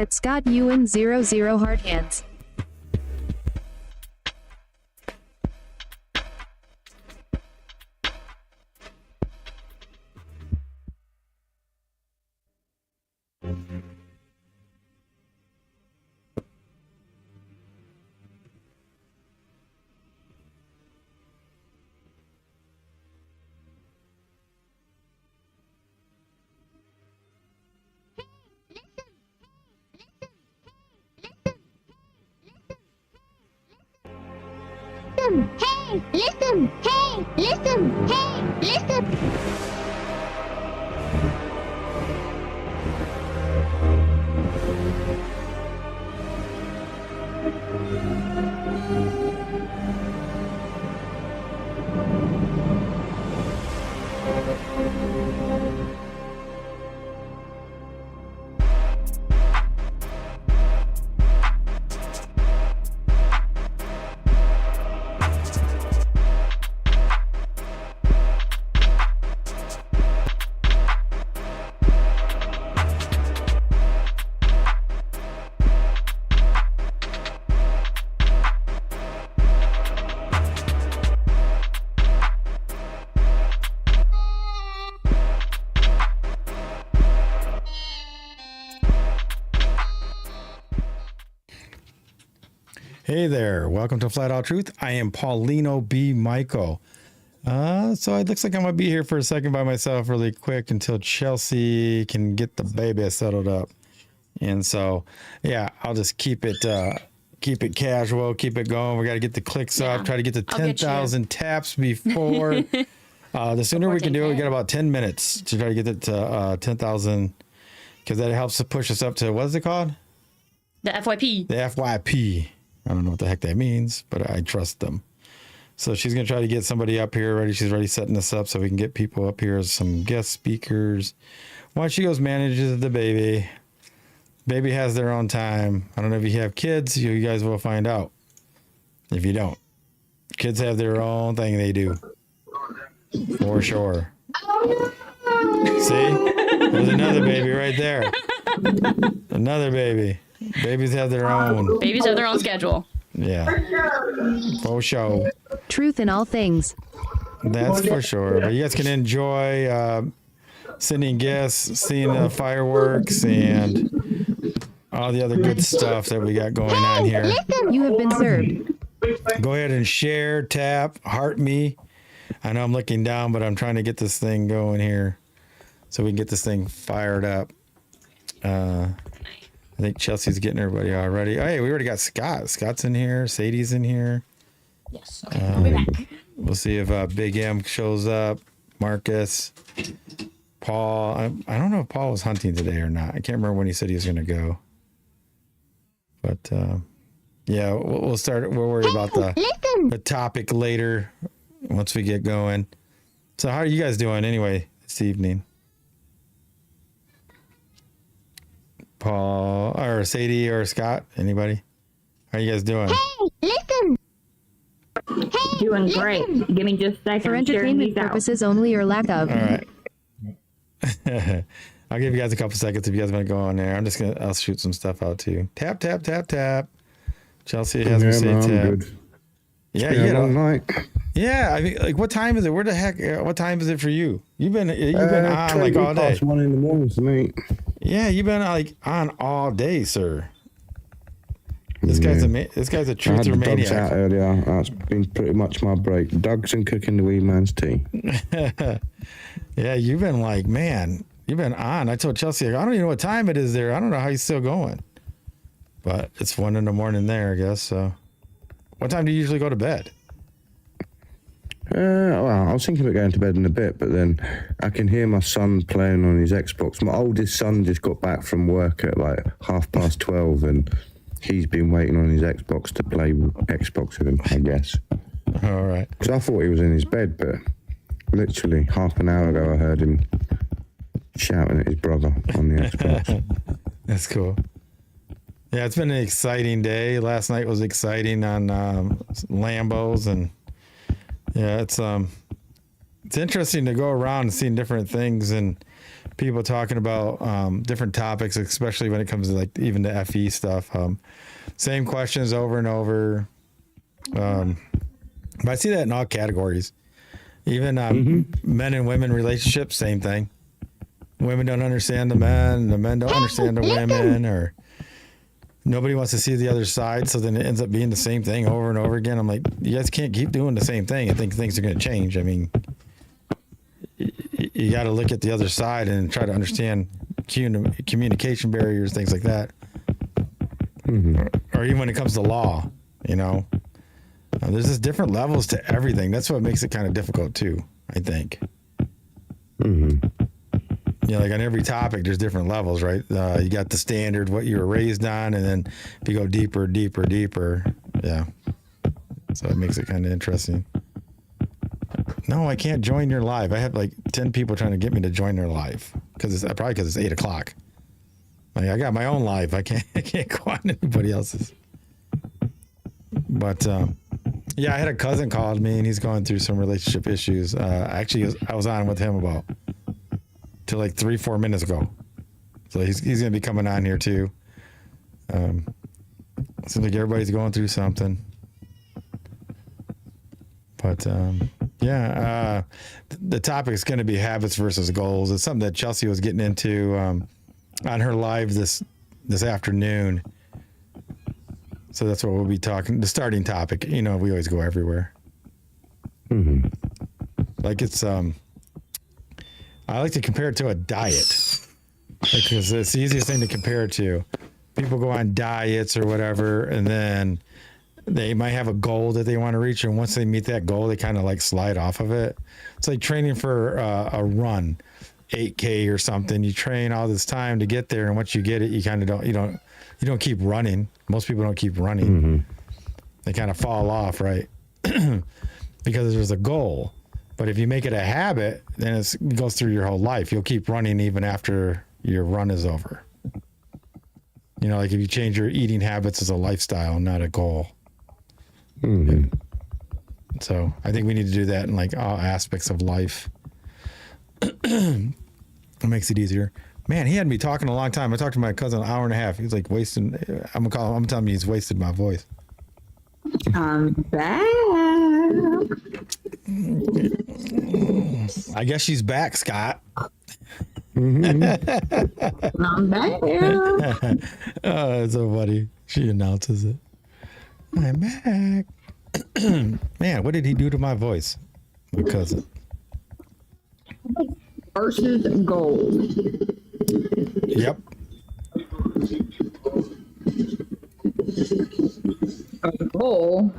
At Scott Ewan 00 hard hands. Hey, listen! Hey, listen! Hey, listen! Hey there, welcome to Flat Out Truth. I am Paulino B Michael. So it looks like I'm gonna be here for a second by myself really quick until Chelsey can get the baby settled up. And so, yeah, I'll just keep it casual, keep it going. We got to get the clicks up, try to get to 10,000 taps before. The sooner we can do it, we got about 10 minutes to try to get it to 10,000, because that helps to push us up to, what is it called? The FYP. The FYP. I don't know what the heck that means, but I trust them. So she's going to try to get somebody up here already. She's already setting this up so we can get people up here as some guest speakers. While she goes manages the baby. Baby has their own time. I don't know if you have kids. You guys will find out. If you don't. Kids have their own thing they do. For sure. See? There's another baby right there. Another baby. Babies have their own. Babies have their own schedule. Yeah. For sure. Truth in all things. That's for sure. But you guys can enjoy sending guests, seeing the fireworks, and all the other good stuff that we got going on here. You have been served. Go ahead and share, tap, heart me. I know I'm looking down, but I'm trying to get this thing going here so we can get this thing fired up. I think Chelsea's getting everybody already. Oh, hey, we already got Scott. Scott's in here. Sadie's in here. Yes. Okay. I'll be back. We'll see if Big M shows up. Marcus. Paul. I don't know if Paul was hunting today or not. I can't remember when he said he was going to go. But, yeah, we'll start. We'll worry about the topic later once we get going. So how are you guys doing anyway this evening? Paul or Sadie or Scott, anybody? How are you guys doing? Hey, listen! Hey, doing great. Give me just a second. For entertainment purposes only or lack of. All right. I'll give you guys a couple seconds if you guys want to go on there. I'll shoot some stuff out too. Tap, tap, tap, tap. Chelsea has me say tap. Good. Yeah, you know. Night. Yeah, I mean, like, what time is it? Where the heck? What time is it for you? You've been on like all day. 1 in the morning for me. Yeah, you've been like on all day, sir. This guy's a truth I had the maniac. dogs out earlier. That's been pretty much my break. Dogs and cooking the wee man's tea. Yeah, you've been like, man, you've been on. I told Chelsea, I don't even know what time it is there. I don't know how he's still going. But it's 1 in the morning there, I guess. So, what time do you usually go to bed? Well, I was thinking about going to bed in a bit, but then I can hear my son playing on his Xbox. My oldest son just got back from work at like 12:30, and he's been waiting on his Xbox to play Xbox with him, I guess. All right. Because I thought he was in his bed, but literally half an hour ago I heard him shouting at his brother on the Xbox. That's cool. Yeah, it's been an exciting day. Last night was exciting on Lambos, and yeah, it's interesting to go around and seeing different things and people talking about different topics, especially when it comes to like even the FE stuff. Same questions over and over. But I see that in all categories. Even men and women relationships, same thing. Women don't understand the men don't understand the women, or nobody wants to see the other side. So then it ends up being the same thing over and over again. I'm like, you guys can't keep doing the same thing. I think things are going to change. I mean, you got to look at the other side and try to understand communication barriers, things like that. Or even when it comes to law, you know, there's just different levels to everything. That's what makes it kind of difficult too, I think. You know, like on every topic, there's different levels, right? You got the standard, what you were raised on, and then if you go deeper, yeah. So it makes it kind of interesting. No, I can't join your live. I have like 10 people trying to get me to join their live because it's 8 o'clock. Like I got my own live. I can't go on anybody else's. But yeah, I had a cousin called me and he's going through some relationship issues. Actually, I was on with him about till like 3-4 minutes ago. So he's going to be coming on here too. Seems like everybody's going through something. But yeah, the topic is going to be habits versus goals. It's something that Chelsey was getting into on her live this afternoon. So that's what we'll be talking. The starting topic, you know, we always go everywhere. Like it's, I like to compare it to a diet because it's the easiest thing to compare it to. People go on diets or whatever, and then they might have a goal that they want to reach, and once they meet that goal, they kind of like slide off of it. It's like training for a run, 8K or something. You train all this time to get there, and once you get it, you kind of don't keep running. Most people don't keep running. They kind of fall off, right? Because there's a goal. But if you make it a habit, then it goes through your whole life. You'll keep running even after your run is over. You know, like if you change your eating habits as a lifestyle, not a goal. So I think we need to do that in like all aspects of life. It makes it easier. Man, he had me talking a long time. I talked to my cousin an hour and a half. He's like wasting. I'm telling him he's wasted my voice. I'm back. I guess she's back, Scott. I'm back there. Oh, that's so funny. She announces it. I'm back. Man, what did he do to my voice? My cousin. Versus goals. Yep. A goal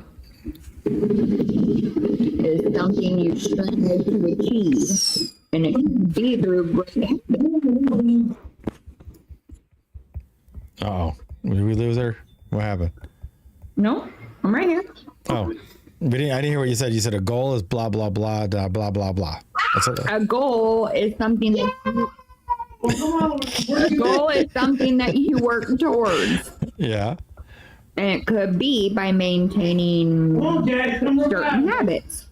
is something you strive to achieve, and it can be through great habits. Uh-oh. Did we lose her? What happened? No, I'm right here. Oh. I didn't hear what you said. You said a goal is blah, blah, blah, blah, blah, blah, blah. A goal is something that you work towards. Yeah. And it could be by maintaining certain habits.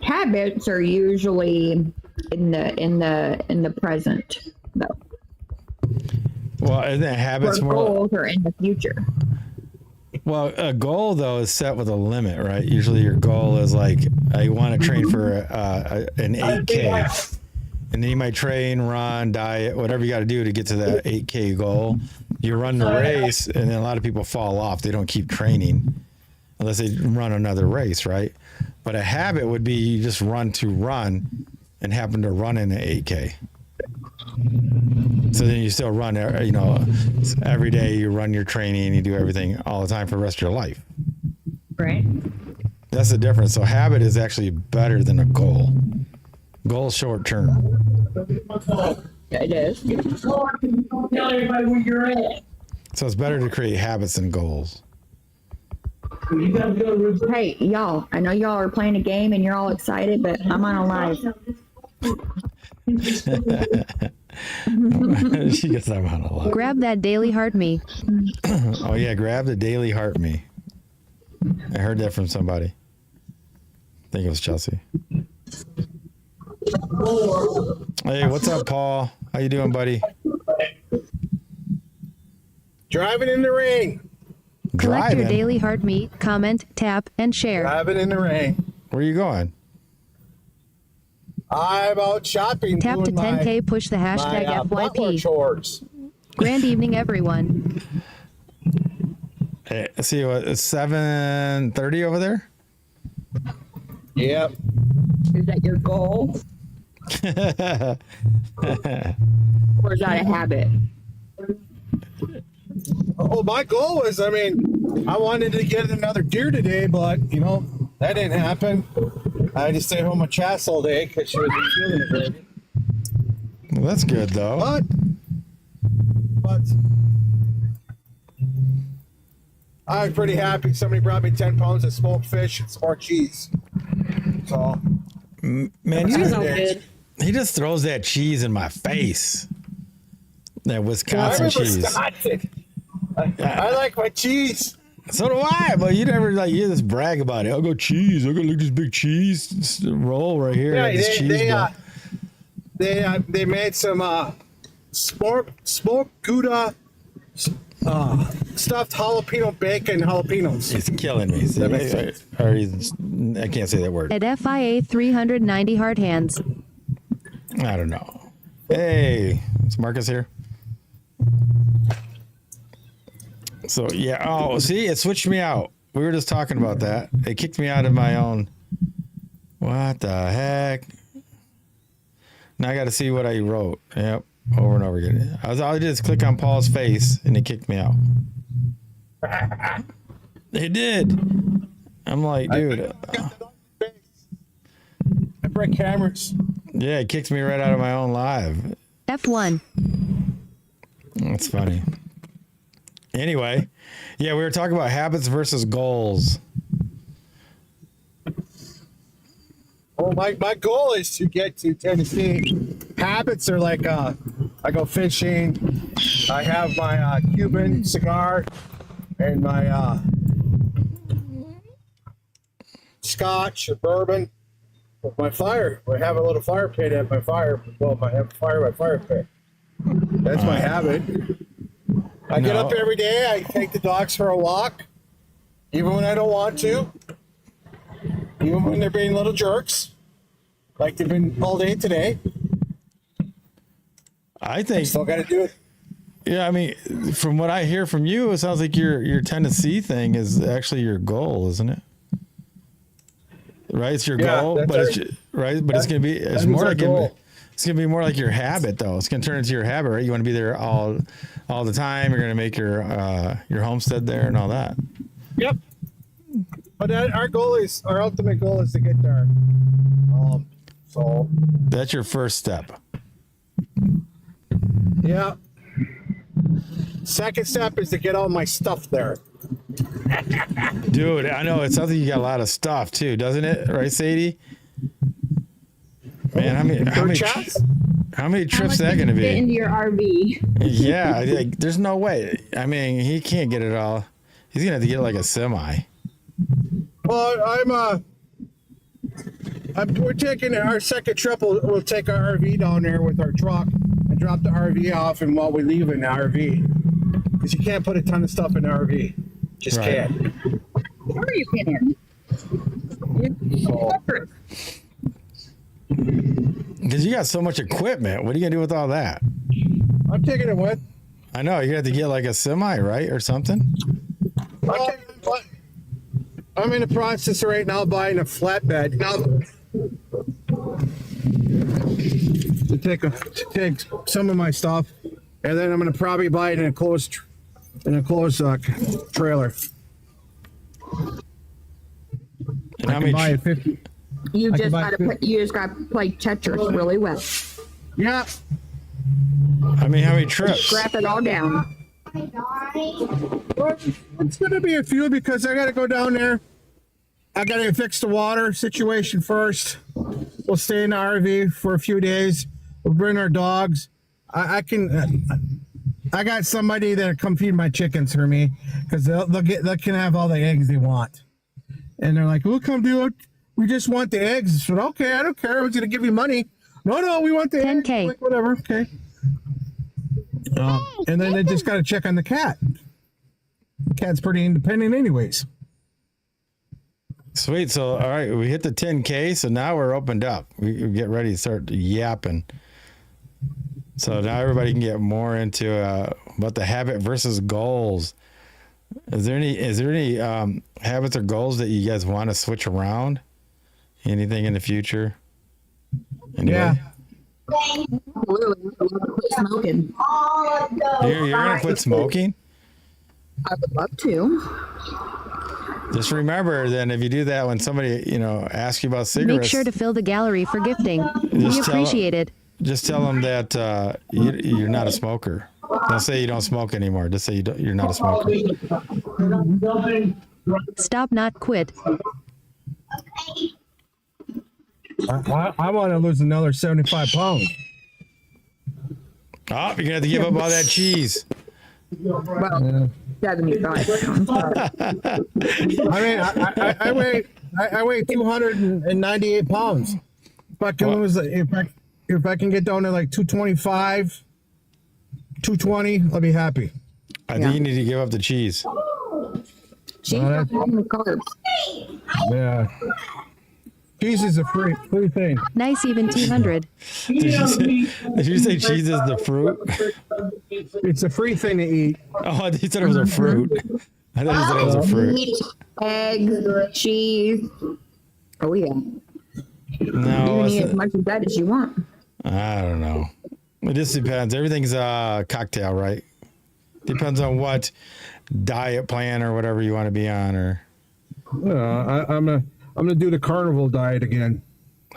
Habits are usually in the present, though. Well, isn't it habits Where more? goals are in the future. Well, a goal though is set with a limit, right? Usually, your goal is like I want to train for an 8K, and then you might train, run, diet, whatever you got to do to get to that 8K goal. You run the race, and then a lot of people fall off. They don't keep training unless they run another race, right? But a habit would be you just run to run and happen to run in an 8K. So then you still run, you know, every day you run your training, you do everything all the time for the rest of your life. Right. That's the difference. So habit is actually better than a goal. Goal short term. It is. Tell everybody where you're at. So it's better to create habits than goals. You gotta go to Hey, y'all, I know y'all are playing a game and you're all excited, but I'm on a live. She gets that on a lot. Grab that daily heart me. Oh yeah, grab the daily heart me. I heard that from somebody. I think it was Chelsey. Hey, what's up, Paul? How you doing, buddy? Driving in the rain. Collect your Driving? daily heart meat, comment, tap, and share. Driving in the rain. Where are you going? I'm out shopping. Tap to doing 10K, push the hashtag my butler FYP. chores. Grand evening, everyone. Hey, let's see what it's 7:30 over there. Yep. Is that your goal? Or is that a habit? Oh, my goal was, I wanted to get another deer today, but, that didn't happen. I had to stay home with Chas all day because she wasn't feeling it good. Well, that's good though. But I'm pretty happy. Somebody brought me 10 pounds of smoked fish and some more cheese. So, Man, good. he just throws that cheese in my face. That I Wisconsin remember cheese. Wisconsin. I like my cheese. So do I, but you never you just brag about it. I'll go cheese. I'll go look at this big cheese roll right here. Yeah, Like this cheese ball. they made some smoked Gouda stuffed jalapeno bacon jalapenos. It's killing me. That makes sense. I can't say that word. At FIA 390 hard hands. I don't know. Hey, is Marcus here? So yeah. Oh, see, it switched me out. We were just talking about that. It kicked me out of my own. What the heck? Now I got to see what I wrote. Yep, over and over again. All I did is click on Paul's face, and it kicked me out. It did. I'm like, dude. I break cameras. Yeah, it kicked me right out of my own live. F1. That's funny. Anyway, yeah, we were talking about habits versus goals. Well, my goal is to get to Tennessee. Habits are like I go fishing. I have my Cuban cigar and my scotch or bourbon with my fire. I have a little fire pit at my fire. Well, I have a fire at my fire pit. That's my habit. I get up every day. I take the dogs for a walk, even when I don't want to. Even when they're being little jerks, like they've been all day today. I think Still got to do it. Yeah, I mean, from what I hear from you, it sounds like your Tennessee thing is actually your goal, isn't it? Right, it's your goal, but it's gonna be it's gonna be more like your habit though. It's gonna turn into your habit, right? You want to be there all the time. You're gonna make your homestead there and all that. Yep. But our ultimate goal is to get there. So That's your first step. yeah. Second step is to get all my stuff there. Dude, I know it sounds like you got a lot of stuff too, doesn't it? Right, Sadie? Man, how many trips is that going to Get be? into your RV. Yeah, like, there's no way. I mean, he can't get it all. He's gonna have to get like a semi. Well, we're taking our second trip. We'll take our RV down there with our truck and drop the RV off, and while we leave in the RV, because you can't put a ton of stuff in the RV, just Right. can't. Sure you can. Because you got so much equipment. What are you gonna do with all that? I'm taking it with. I know you have to get like a semi, right, or something. I'm in the process right now buying a flatbed. To take some of my stuff, and then I'm gonna probably buy it in a closed trailer. And I how can many? buy it 50. You I just can buy gotta play Tetris really well. Yeah. I mean, how many trips? Scrap it all down. Well, it's gonna be a few because I gotta go down there. I gotta fix the water situation first. We'll stay in the RV for a few days. We'll bring our dogs. I got somebody that come feed my chickens for me because they can have all the eggs they want. And they're like, "We'll come do it. We just want the eggs." I said, "Okay, I don't care. I was gonna give you money. No, we want the 10K. like, whatever. Okay. And then they just got to check on the cat. The cat's pretty independent, anyways. Sweet. So, all right, we hit the 10K. So now we're opened up. We get ready to start yapping. So now everybody can get more into about the habit versus goals. Is there any habits or goals that you guys want to switch around? Anything in the future? Anybody? Yeah. Absolutely. I would love to quit smoking. You're gonna quit smoking? I would love to. Just remember, then, if you do that, when somebody asks you about cigarettes, Make sure to fill the gallery for gifting. We Just tell- appreciate it. just tell them that you're not a smoker. Don't say you don't smoke anymore. Just say you're not a smoker. Stop, not quit. I want to lose another 75 pounds. Oh, you're gonna have to give up all that cheese. Well, 75 pounds. I mean, I weigh 298 pounds. If I can lose, if I can get down to like 225, 220, I'll be happy. I think you need to give up the cheese. She's not having the carbs. Yeah. Cheese is a free thing. Nice, even 200. Did you say cheese is the fruit? It's a free thing to eat. Oh, he said it was a fruit. I thought he said it was a fruit. Meat, eggs, cheese. Oh, yeah. You No, can eat it's- as much of that as you want. I don't know. It just depends. Everything's a cocktail, right? Depends on what diet plan or whatever you want to be on, or I'm gonna do the carnival diet again.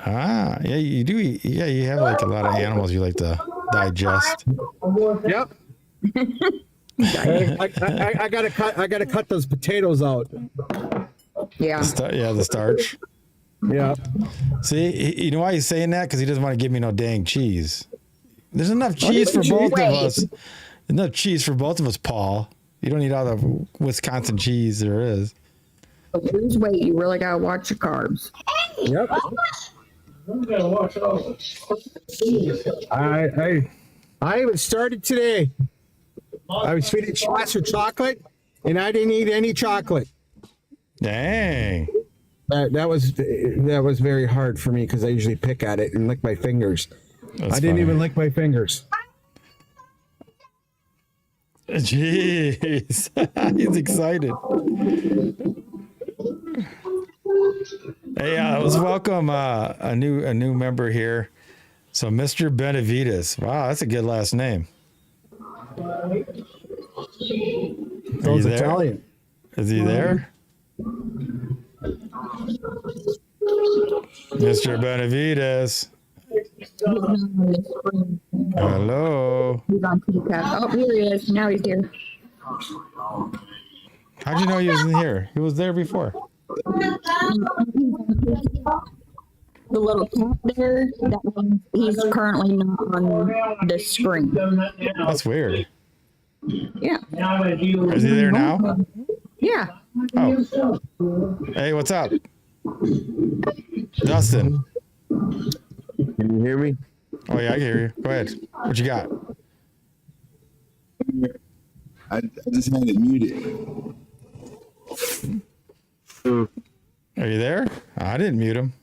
yeah, you do. Yeah, you have like a lot of animals you like to digest. Yep. I gotta cut those potatoes out. Yeah. The starch. Yeah. See, you know why he's saying that? Because he doesn't want to give me no dang cheese. There's enough cheese for both of us. Enough cheese for both of us, Paul. You don't need all the Wisconsin cheese there is. To lose weight, you really gotta watch your carbs. Yep. I even started today. I was feeding Schweizer chocolate, and I didn't eat any chocolate. Dang. That was very hard for me because I usually pick at it and lick my fingers. That's I didn't funny. even lick my fingers. Jeez. He's excited. Hey, let's welcome a new member here. So, Mr. Benavides. Wow, that's a good last name. Are you Those there? Italian. Is he there? Mr. Benavides. Hello. He's on TCAP. Oh, here he is. Now he's here. How'd you know he was in here? He was there before. The little tap there, that means he's currently not on the screen. That's weird. Yeah. Is he there now? Yeah. Oh. Hey, what's up? Dustin. Can you hear me? Oh, yeah, I can hear you. Go ahead. What you got? I just had it muted. Are you there? I didn't mute him.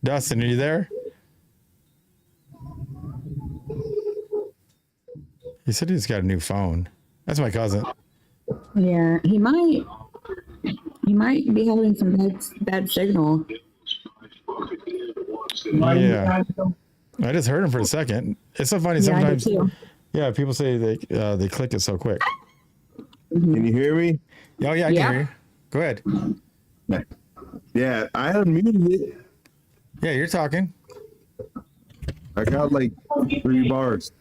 Dustin, are you there? He said he's got a new phone. That's my cousin. Yeah. He might be having some bad signal. Yeah. I just heard him for a second. It's so funny Yeah, I did sometimes. too. Yeah, people say they click it so quick. Can you hear me? Oh, yeah, I can Yeah. hear you. Go ahead. Yeah, I unmuted it. Yeah, you're talking. I got like 4 bars.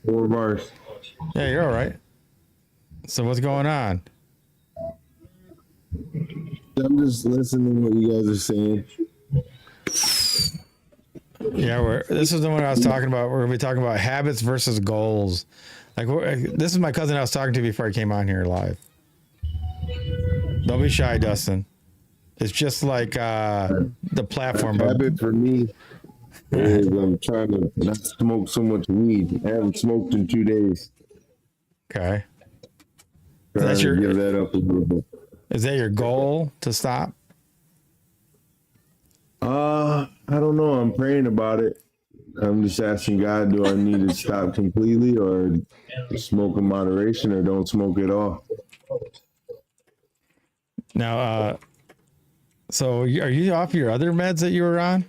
Yeah, you're all right. So what's going on? I'm just listening to what you guys are saying. Yeah, this is the one I was talking about. We're going to be talking about habits versus goals. Like, this is my cousin I was talking to before I came on here live. Don't be shy, Dustin. It's just like the platform. But Habit for me is I'm trying to not smoke so much weed. I haven't smoked in 2 days. okay, Trying to give that up a little bit. is that your goal to stop? I don't know. I'm praying about it. I'm just asking God, do I need to stop completely or smoke in moderation or don't smoke at all? Now, so are you off your other meds that you were on,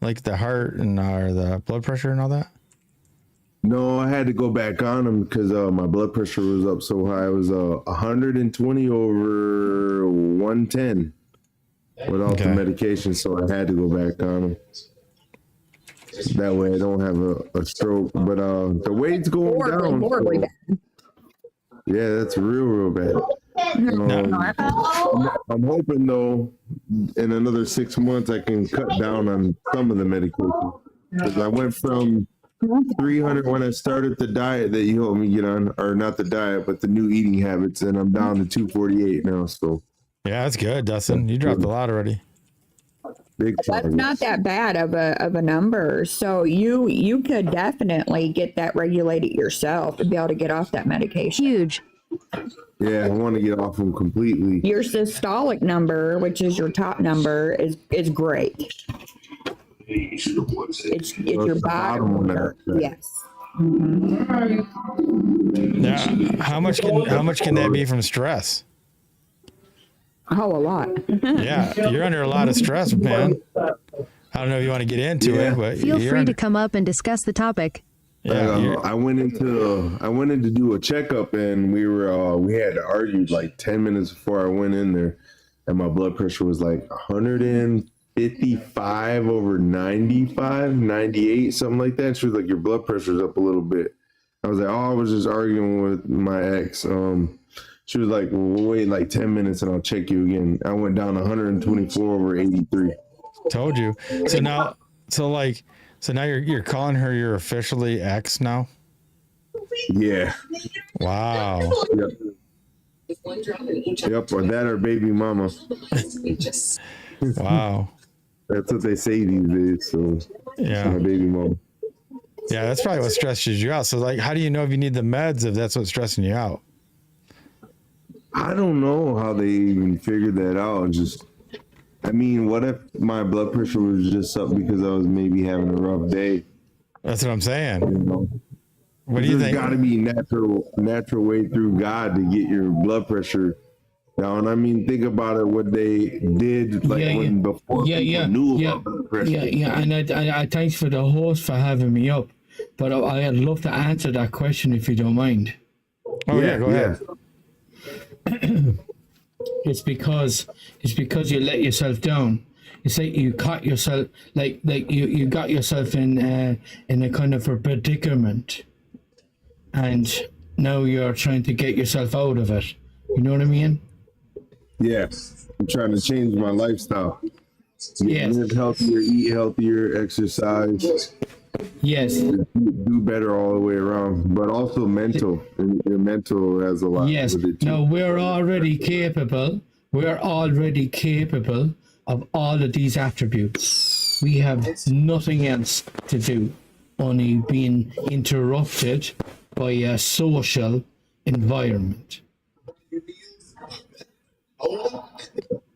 like the heart and or the blood pressure and all that? No, I had to go back on them because my blood pressure was up so high. It was 120 over 110 without the medication, so I had to go back on them. That way I don't have a stroke. But the weight's going down. Horribly so- bad. Yeah, that's real bad. I'm hoping though, in another 6 months, I can cut down on some of the medication. Because I went from 300 when I started the diet that you helped me get on, or not the diet, but the new eating habits, and I'm down to 248 now. So yeah, that's good, Dustin. You dropped a lot already. Big That's not that bad of a number. So you could definitely get that regulated yourself to be able to get off that medication. Huge. Yeah, I want to get off them completely. Your systolic number, which is your top number, is great. It's your bottom number. Yes. Now, how much can that be from stress? Oh, a lot. Yeah, you're under a lot of stress, man. I don't know if you want to get into it, but Feel you're free under, to come up and discuss the topic. yeah, I went in to do a checkup, and we had argued like 10 minutes before I went in there, and my blood pressure was like 155 over 95, 98, something like that. She was like, your blood pressure's up a little bit. I was like, oh, I was just arguing with my ex. She was like, well, we'll wait like 10 minutes and I'll check you again. I went down 124 over 83. told you. So now you're calling her your officially ex now? Yeah. Wow. Yep. Yep, or that or baby mama. Wow. That's what they say these days. So Yeah. my baby mama. Yeah, that's probably what stresses you out. So like, how do you know if you need the meds if that's what's stressing you out? I don't know how they even figured that out. I mean, what if my blood pressure was just up because I was maybe having a rough day? That's what I'm saying. You know? What do you think? There's got to be natural way through God to get your blood pressure down. I mean, think about it. What they did, like before people knew about blood pressure. And I thanks for the host for having me up, but I'd love to answer that question if you don't mind. Oh yeah, go ahead. It's because you let yourself down. It's like you caught yourself, like you got yourself in a kind of a predicament, and now you're trying to get yourself out of it. You know what I mean? Yeah, I'm trying to change my lifestyle. Yes. Live healthier, eat healthier, exercise. Yes. Do better all the way around, but also mental. And your mental has a lot. Yes. With it too. No, we're already capable. We're already capable of all of these attributes. We have nothing else to do, only being interrupted by a social environment.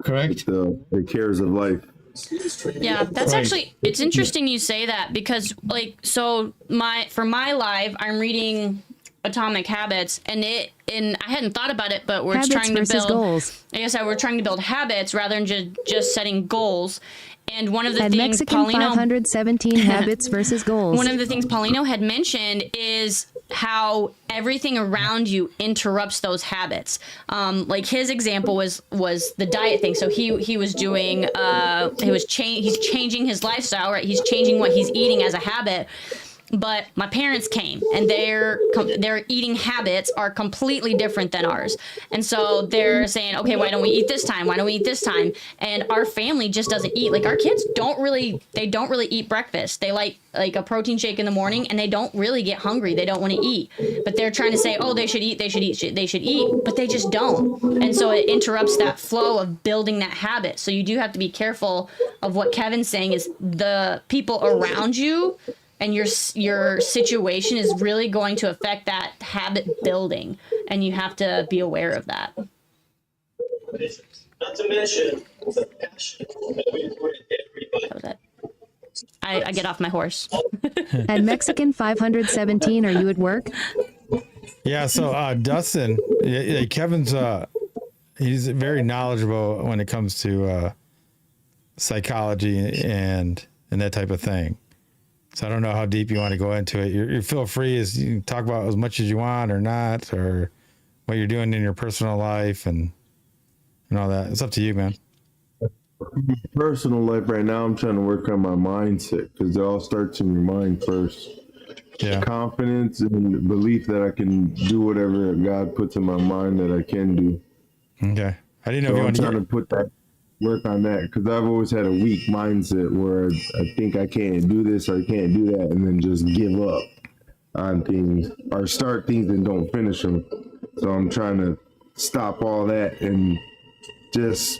Correct? The cares of life. Yeah, that's Right. actually, it's interesting you say that because for my live, I'm reading Atomic Habits and I hadn't thought about it, but we're Habits trying to versus build goals. I guess we're trying to build habits rather than just setting goals. And one of the At things Mexican Paulino 517 habits versus goals. One of the things Paulino had mentioned is how everything around you interrupts those habits. Like his example was the diet thing. So he was doing he's changing his lifestyle, right? He's changing what he's eating as a habit. but my parents came, and their eating habits are completely different than ours. And so they're saying, okay, why don't we eat this time? Why don't we eat this time? And our family just doesn't eat. Like, our kids don't really eat breakfast. They like a protein shake in the morning, and they don't really get hungry. They don't want to eat, but they're trying to say, oh, they should eat, but they just don't. And so it interrupts that flow of building that habit. So you do have to be careful of what Kevin's saying is the people around you and your situation is really going to affect that habit building, and you have to be aware of that. Not to mention the passion that we put in everybody. That was it. I get off my horse. At Mexican 517, are you at work? Yeah, so Dustin, Kevin's he's very knowledgeable when it comes to psychology and that type of thing. So I don't know how deep you want to go into it. You feel free as you can talk about as much as you want or not, or what you're doing in your personal life and all that. It's up to you, man. Personal life right now, I'm trying to work on my mindset, because it all starts in your mind first. Yeah. Confidence and belief that I can do whatever God puts in my mind that I can do. Okay. I didn't know So if you I'm wanted trying to put that work on that, because I've always had a weak mindset where I think I can't do this or I can't do that, and then just give up on things or start things and don't finish them. So I'm trying to stop all that and just,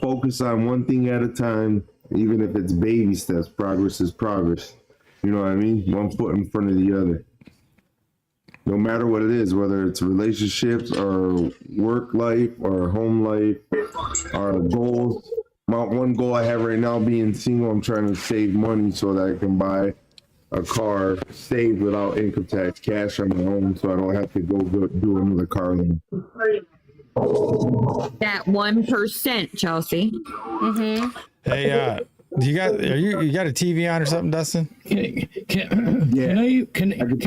focus on one thing at a time, even if it's baby steps. Progress is progress. You know what I mean? One foot in front of the other. No matter what it is, whether it's relationships or work life or home life or goals. My one goal I have right now, being single, I'm trying to save money so that I can buy a car saved without income tax, cash on my own, so I don't have to go do another car loan. That 1%, Chelsea. Mm-hmm. Hey, you got a TV on or something, Dustin? Can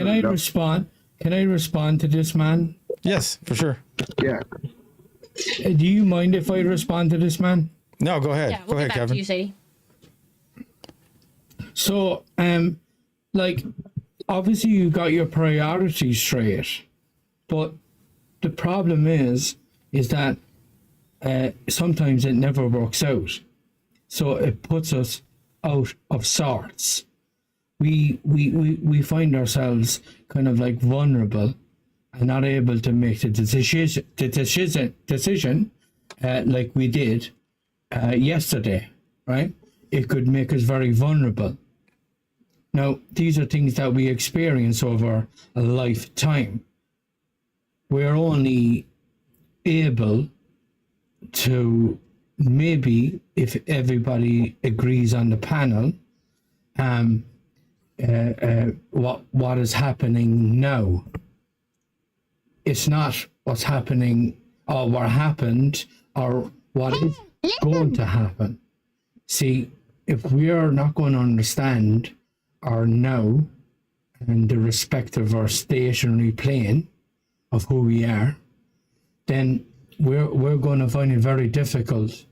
I respond? Can I respond to this man? Yes, for sure. Yeah. Do you mind if I respond to this man? No, go ahead. Yeah, we'll go ahead, get back Kevin. to you, Sadie. So, obviously you got your priorities straight, but the problem is that sometimes it never works out. So it puts us out of sorts. We find ourselves kind of like vulnerable and not able to make the decision like we did yesterday, right? It could make us very vulnerable. Now, these are things that we experience over a lifetime. We're only able to, maybe if everybody agrees on the panel, what is happening now. It's not what's happening or what happened or what is going to happen. See, if we are not going to understand our now and the respective or stationary plane of who we are, then we're going to find it very difficult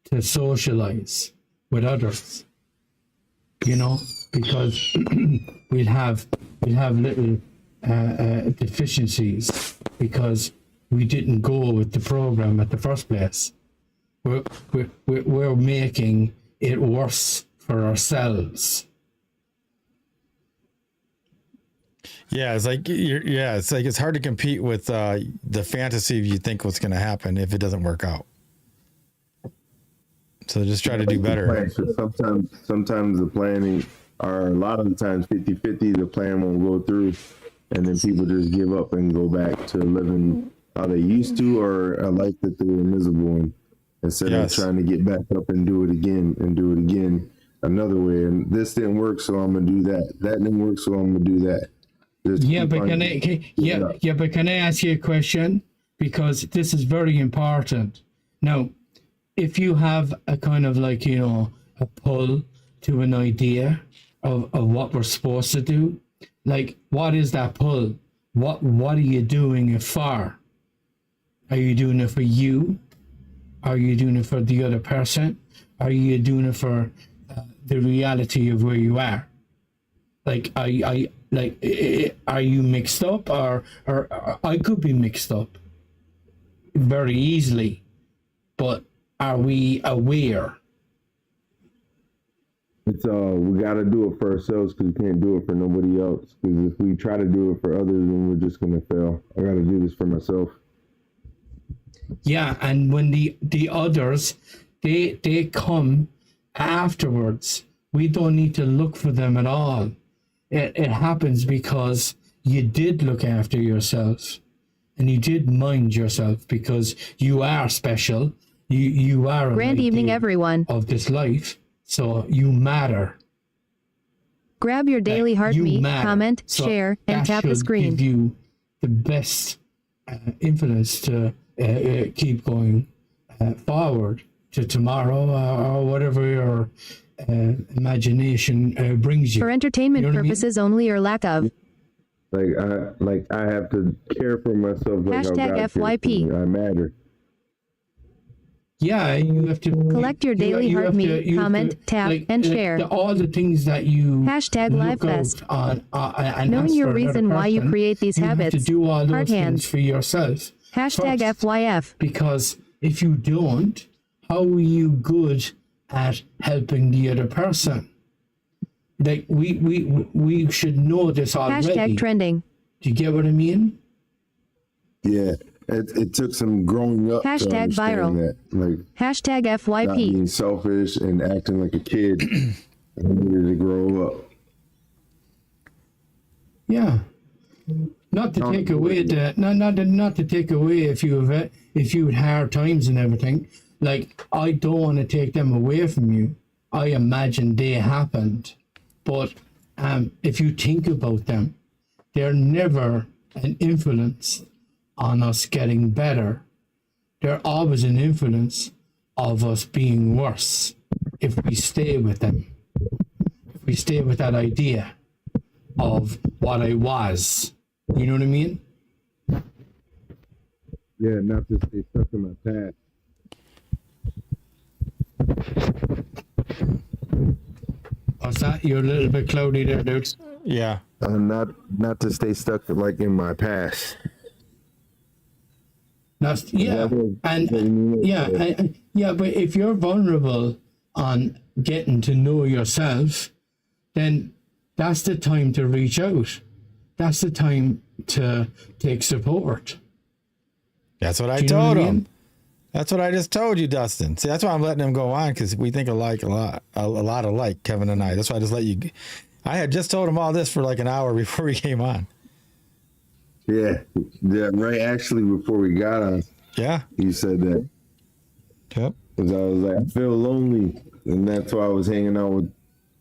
to socialize with others, because we'll have little deficiencies because we didn't go with the program at the first place. We're making it worse for ourselves. Yeah, it's like it's hard to compete with the fantasy of you think what's going to happen if it doesn't work out. So just try to do better. So sometimes the planning, or a lot of the times 50-50, the plan won't go through, and then people just give up and go back to living how they used to, or a life that they were miserable in, instead of trying to get back up and do it again another way. And this didn't work, so I'm gonna do that. That didn't work, so I'm gonna do that. But can I ask you a question? Because this is very important. Now, if you have a kind of like, a pull to an idea of what we're supposed to do, like, what is that pull? What are you doing it for? Are you doing it for you? Are you doing it for the other person? Are you doing it for the reality of where you are? Like, are you mixed up, or I could be mixed up very easily, but are we aware? It's we got to do it for ourselves because we can't do it for nobody else. Because if we try to do it for others, then we're just gonna fail. I got to do this for myself. Yeah, and when the others, they come afterwards, we don't need to look for them at all. It happens because you did look after yourself, and you did mind yourself, because you are special. You are a Grand evening, everyone. of this life, so you matter. Grab your daily You heartbeat, matter. comment, So share, and that tap the should screen. give you the best influence to keep going forward to tomorrow, or whatever your imagination brings you. For entertainment You know what I mean? purposes only or lack of. Like I have to care for myself. Like how Hashtag God cares for FYP. me. I matter. Yeah, you have to Collect your daily you have heart to- meat, you have comment, to, tap, and share. all the things that you Hashtag look LiveFest. out on, and Knowing ask your for another reason why you person, create these you have habits. to do all those Heart things hands. for yourself. Hashtag first. FYF. Because if you don't, how are you good at helping the other person? Like we should know this already. Hashtag trending. Do you get what I mean? Yeah, it took some growing up Hashtag to understand viral. that. Like Hashtag not FYP. being selfish and acting like a kid. I needed to grow up. Yeah. Not to take away not to take away if you had hard times and everything. Like, I don't want to take them away from you. I imagine they happened, but if you think about them, they're never an influence on us getting better. They're always an influence of us being worse if we stay with them. If we stay with that idea of what I was. You know what I mean? Yeah, not to stay stuck in my past. What's that? You're a little bit cloudy there, dude. Yeah. Not to stay stuck like in my past. That's, yeah, but if you're vulnerable on getting to know yourself, then that's the time to reach out. That's the time to take support. That's what I Do you know told what I him. mean? That's what I just told you, Dustin. See, that's why I'm letting him go on, because we think alike a lot alike, Kevin and I. That's why I just let you. I had just told him all this for like an hour before we came on. Yeah, right. Actually, before we got on, Yeah. you said that. Yep. Because I was like, I feel lonely, and that's why I was hanging out with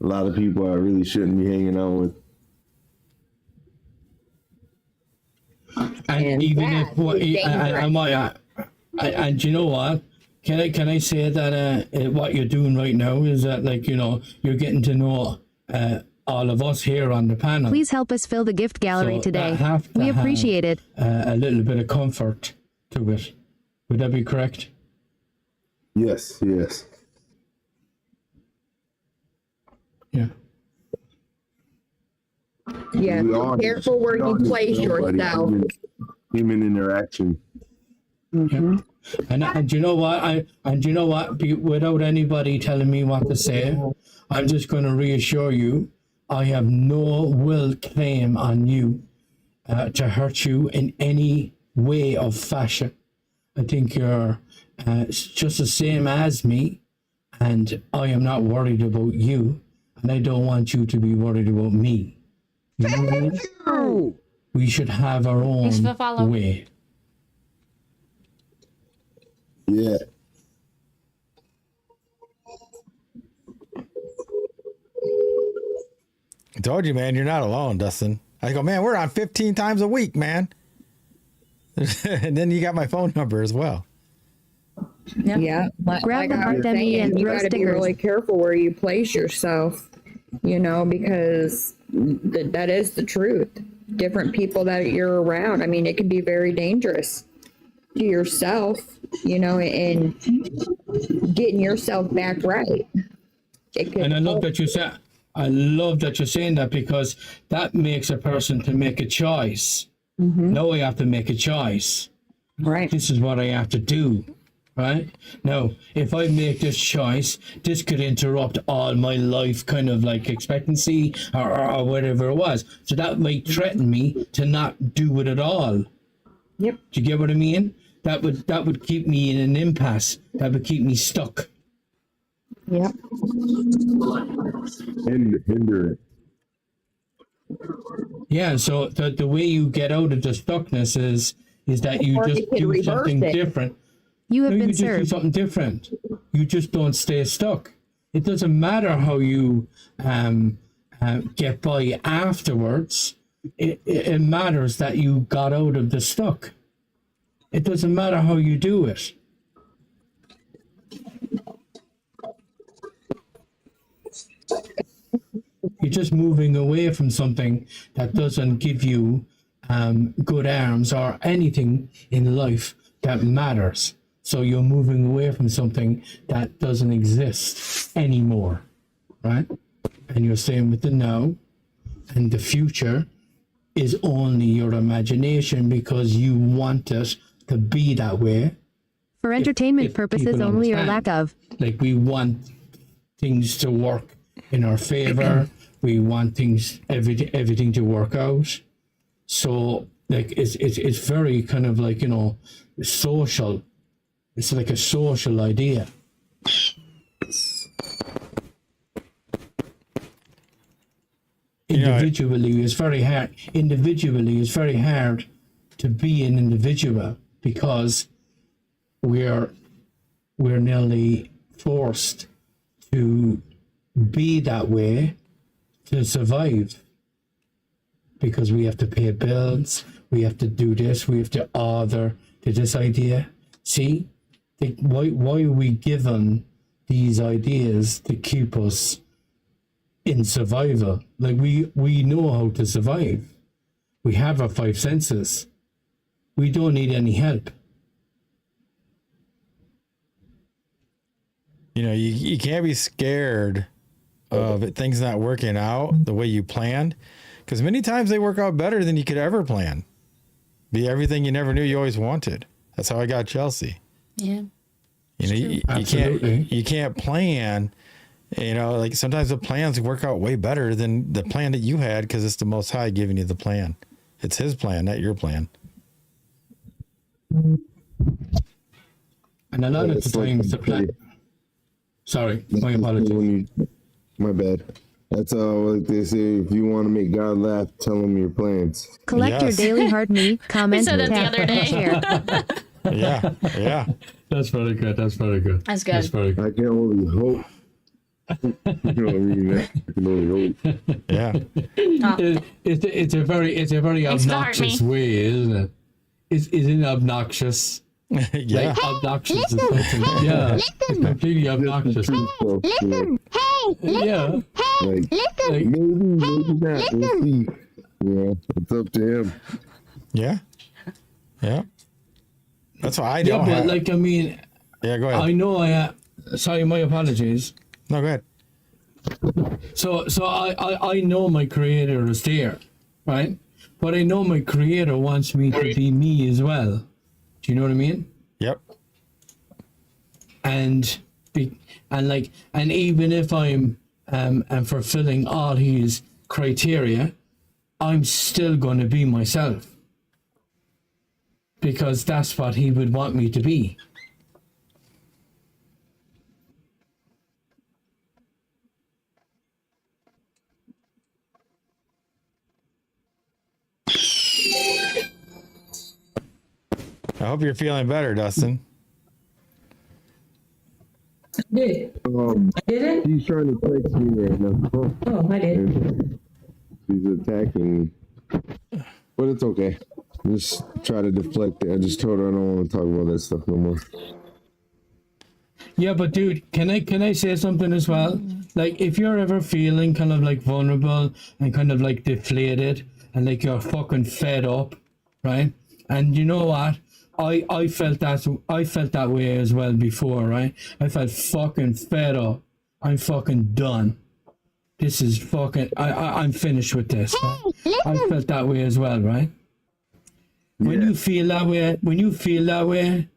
a lot of people I really shouldn't be hanging out with. And even if and you know what? Can I say that what you're doing right now is that, like, you know, you're getting to know all of us here on the panel. Please help us fill the gift gallery So today. that have to We have, appreciate it. A little bit of comfort to it. Would that be correct? Yes, yes. Yeah. Yeah, We all be need- careful where we all you need place somebody, yourself. Human interaction. Yeah. And you know what? Without anybody telling me what to say, I'm just going to reassure you, I have no will claim on you to hurt you in any way of fashion. I think you're just the same as me, and I am not worried about you, and I don't want you to be worried about me. You know what I mean? We should have our own Thanks for the follow. way. Yeah. I told you, man, you're not alone, Dustin. I go, man, we're on 15 times a week, man. And then you got my phone number as well. Yeah. Grab the I heart was demi saying, and you throw got to be stickers. really careful where you place yourself, you know, because that is the truth. Different people that you're around. I mean, it can be very dangerous to yourself, you know, and getting yourself back right. It could And I love that you said, I love that you're saying that, because that makes a person to make a choice. Now I have to make a choice. Right. This is what I have to do. Right? Now, if I make this choice, this could interrupt all my life kind of like expectancy or whatever it was. So that might threaten me to not do it at all. Yep. Do you get what I mean? That would keep me in an impasse. That would keep me stuck. Yep. Hinder it. Yeah, so the way you get out of the stuckness is that you Or just you could do reverse something it. different. You have No, been you just do served. something different. You just don't stay stuck. It doesn't matter how you get by afterwards. It matters that you got out of the stuck. It doesn't matter how you do it. You're just moving away from something that doesn't give you good arms or anything in life that matters. So you're moving away from something that doesn't exist anymore, right? And you're staying with the now, and the future is only your imagination because you want it to be that way. For entertainment if purposes people only or understand. lack of. Like, we want things to work in our favor. We want things, everything to work out. So like it's very kind of like, you know, social. It's like a social idea. Individually, it's very hard. Individually, it's very hard to be an individual because we're nearly forced to be that way to survive, because we have to pay bills, we have to do this, we have to order to this idea. See, why are we given these ideas to keep us in survival? Like, we know how to survive. We have our five senses. We don't need any help. You know, you can't be scared of things not working out the way you planned, because many times they work out better than you could ever plan. Be everything you never knew you always wanted. That's how I got Chelsey. Yeah. You know, you can't plan. You know, like sometimes the plans work out way better than the plan that you had, because it's the Most High giving you the plan. It's His plan, not your plan. And a lot of the times the plan. Sorry, my apologies. My bad. That's like they say, if you want to make God laugh, tell him your plans. Collect your daily heart me, comment, said it the tap, other day. share. Yeah. That's very good. That's very good. That's good. That's very good. I can only hope. You know what I mean, man? I can only hope. Yeah. It's a very obnoxious way, isn't it? Isn't it obnoxious? Yeah. Like, obnoxious is listen, something. hey, Yeah, listen. it's completely obnoxious. So, Listen, hey, listen, Yeah. hey, like, listen, Like, maybe not. We'll see. Yeah, it's up to him. Yeah. That's why I yeah, don't but have. like, I mean, Yeah, go ahead. I know sorry, my apologies. No, go ahead. So I know my creator is there, right? But I know my creator wants me to be me as well. Do you know what I mean? Yep. And even if I'm fulfilling all his criteria, I'm still going to be myself, because that's what he would want me to be. I hope you're feeling better, Dustin. Did. I didn't? He's trying to text me right now. Oh, I did. He's attacking me. But it's okay. Just try to deflect it. I just told her I don't want to talk about that stuff no more. Yeah, but dude, can I say something as well? Like, if you're ever feeling kind of like vulnerable and kind of like deflated and like you're fucking fed up, right? And you know what? I felt that way as well before, right? I felt fucking fed up. I'm fucking done. this is fucking. I'm finished with this. Right? I felt that way as well, right? When you feel that way,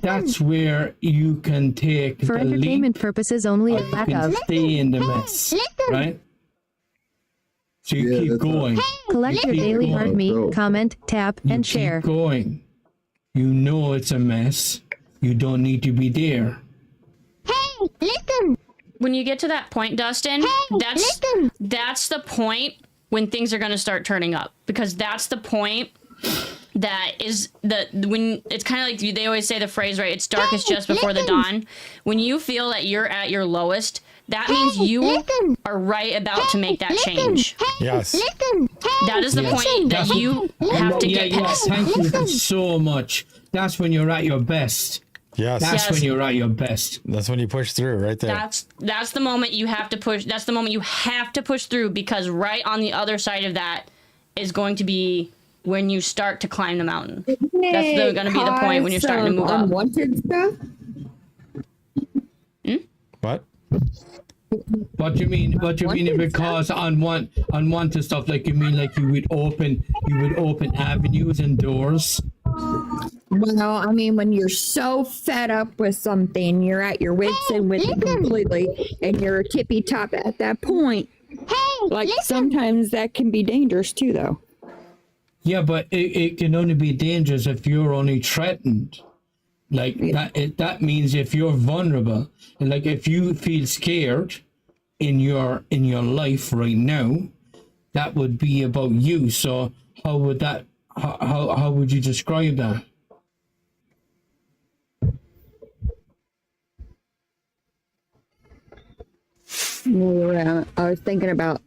that's where you can take For the entertainment leap, purposes only, or or you lack can of. stay in the mess, right? So you keep going. Collect your keep daily going. heart meat, comment, tap, You and keep share. going. You know it's a mess. You don't need to be there. Hey, listen. When you get to that point, Dustin, that's the point when things are going to start turning up, because that's the point that is when it's kind of like they always say the phrase, right? It's darkest just before the dawn. When you feel that you're at your lowest, that means you are right about to make that change. Yes. That is the point that you have to get past. Thank you so much. That's when you're at your best. Yes. That's when you're at your best. That's when you push through right there. That's the moment you have to push. That's the moment you have to push through, because right on the other side of that is going to be when you start to climb the mountain. That's going to be the point when you're starting to move up. Unwanted stuff. What? What do you mean? What do you mean if it caused unwanted stuff? Like you mean like you would open avenues and doors? Well, I mean, when you're so fed up with something, you're at your wits' end with it completely, and you're tippy top at that point. Like sometimes that can be dangerous too, though. Yeah, but it can only be dangerous if you're only threatened. Like that means if you're vulnerable, and like if you feel scared in your life right now, that would be about you. So how would that? How would you describe that? Yeah, I was thinking about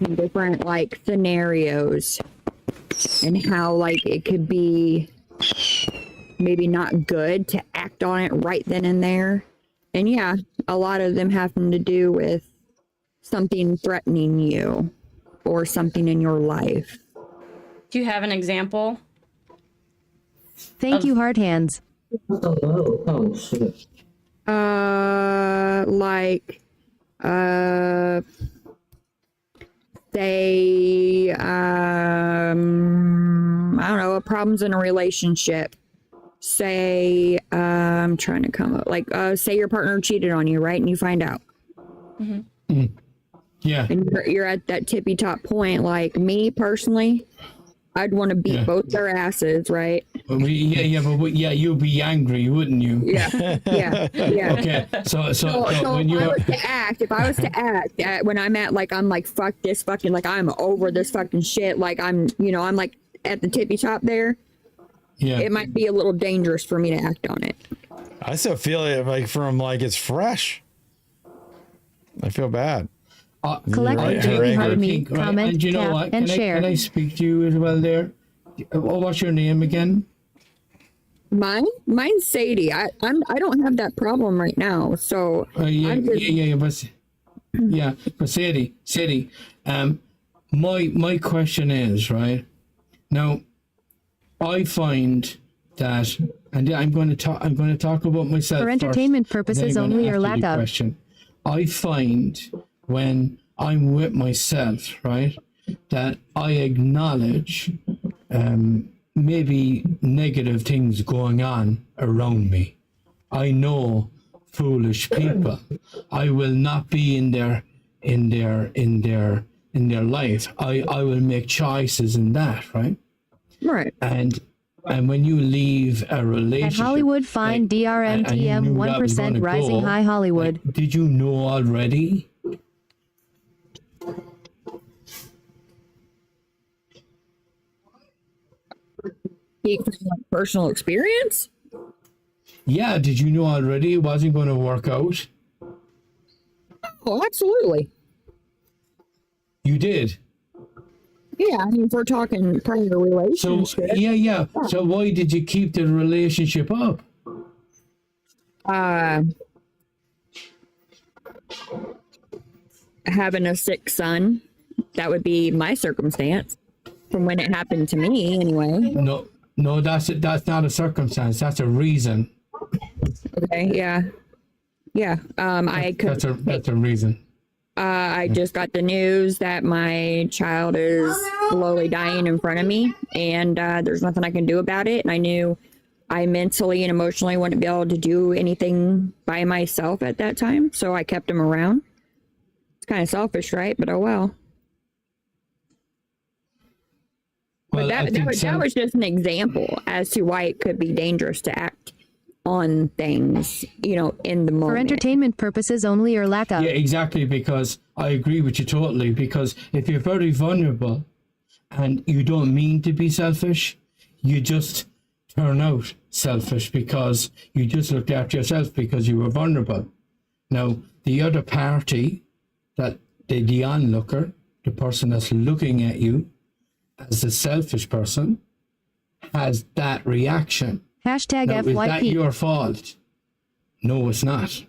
different like scenarios and how like it could be maybe not good to act on it right then and there. And yeah, a lot of them having to do with something threatening you or something in your life. Do you have an example? Thank you, hard hands. Oh, shit. Say, I don't know, problems in a relationship. Say, I'm trying to come up, like, say your partner cheated on you, right? And you find out. Yeah. And you're at that tippy top point. Like me personally, I'd want to beat both their asses, right? But you'd be angry, wouldn't you? Yeah. Okay, so when if you're if I was to act when I'm at like I'm like fuck this fucking like I'm over this fucking shit, like I'm like at the tippy top there. Yeah. It might be a little dangerous for me to act on it. I still feel it like from like it's fresh. I feel bad. Collect your daily heart meat, Right, comment, and you know tap, what? and share. Can I speak to you as well there? What's your name again? Mine's Sadie. I don't have that problem right now. So But Sadie, my question is, right now, I find that, and I'm going to talk about myself For entertainment first, and then purposes I'm gonna only, or ask you lack the of. question. I find when I'm with myself, right, that I acknowledge maybe negative things going on around me. I know foolish people. I will not be in their life. I will make choices in that, right? Right. And when you leave a relationship, At Hollywood, find and you DRMTM knew that was 1% gonna rising go, high Hollywood. like, did you know already? Speak from like personal experience. Yeah, did you know already it wasn't going to work out? Oh, absolutely. You did. Yeah, I mean, if we're talking prior So relationship. yeah. So why did you keep the relationship up? Having a sick son, that would be my circumstance from when it happened to me anyway. No, that's not a circumstance. That's a reason. Okay, yeah. I could That's a reason. I just got the news that my child is slowly dying in front of me, and there's nothing I can do about it. And I knew I mentally and emotionally wouldn't be able to do anything by myself at that time, so I kept him around. It's kind of selfish, right? But oh well. But that was just an example as to why it could be dangerous to act on things, you know, in the moment. For entertainment purposes only or lack of. Yeah, exactly, because I agree with you totally, because if you're very vulnerable and you don't mean to be selfish, you just turn out selfish because you just looked after yourself because you were vulnerable. Now, the other party, that the onlooker, the person that's looking at you as a selfish person, has that reaction. Hashtag Now, FYP. is that your fault? No, it's not.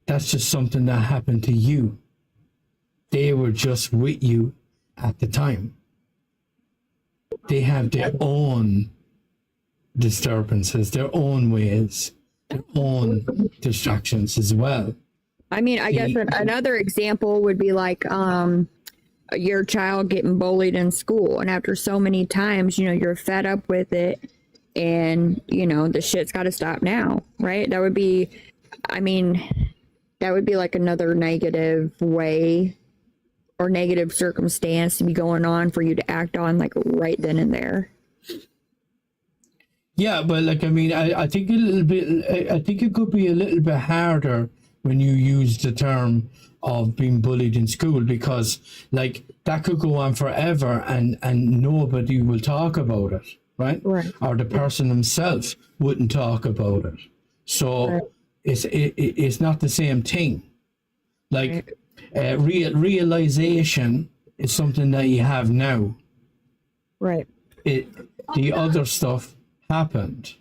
That's just something that happened to you. They were just with you at the time. They have their own disturbances, their own ways, their own distractions as well. I mean, I guess another example would be like your child getting bullied in school, and after so many times, you know, you're fed up with it, and you know the shit's got to stop now, right? That would be, I mean, that would be like another negative way or negative circumstance to be going on for you to act on, like right then and there. Yeah, but like, I mean, I think I think it could be a little bit harder when you use the term of being bullied in school, because like that could go on forever and nobody will talk about it, right? Or the person himself wouldn't talk about it. So it's not the same thing. Like realization is something that you have now. Right. The other stuff happened.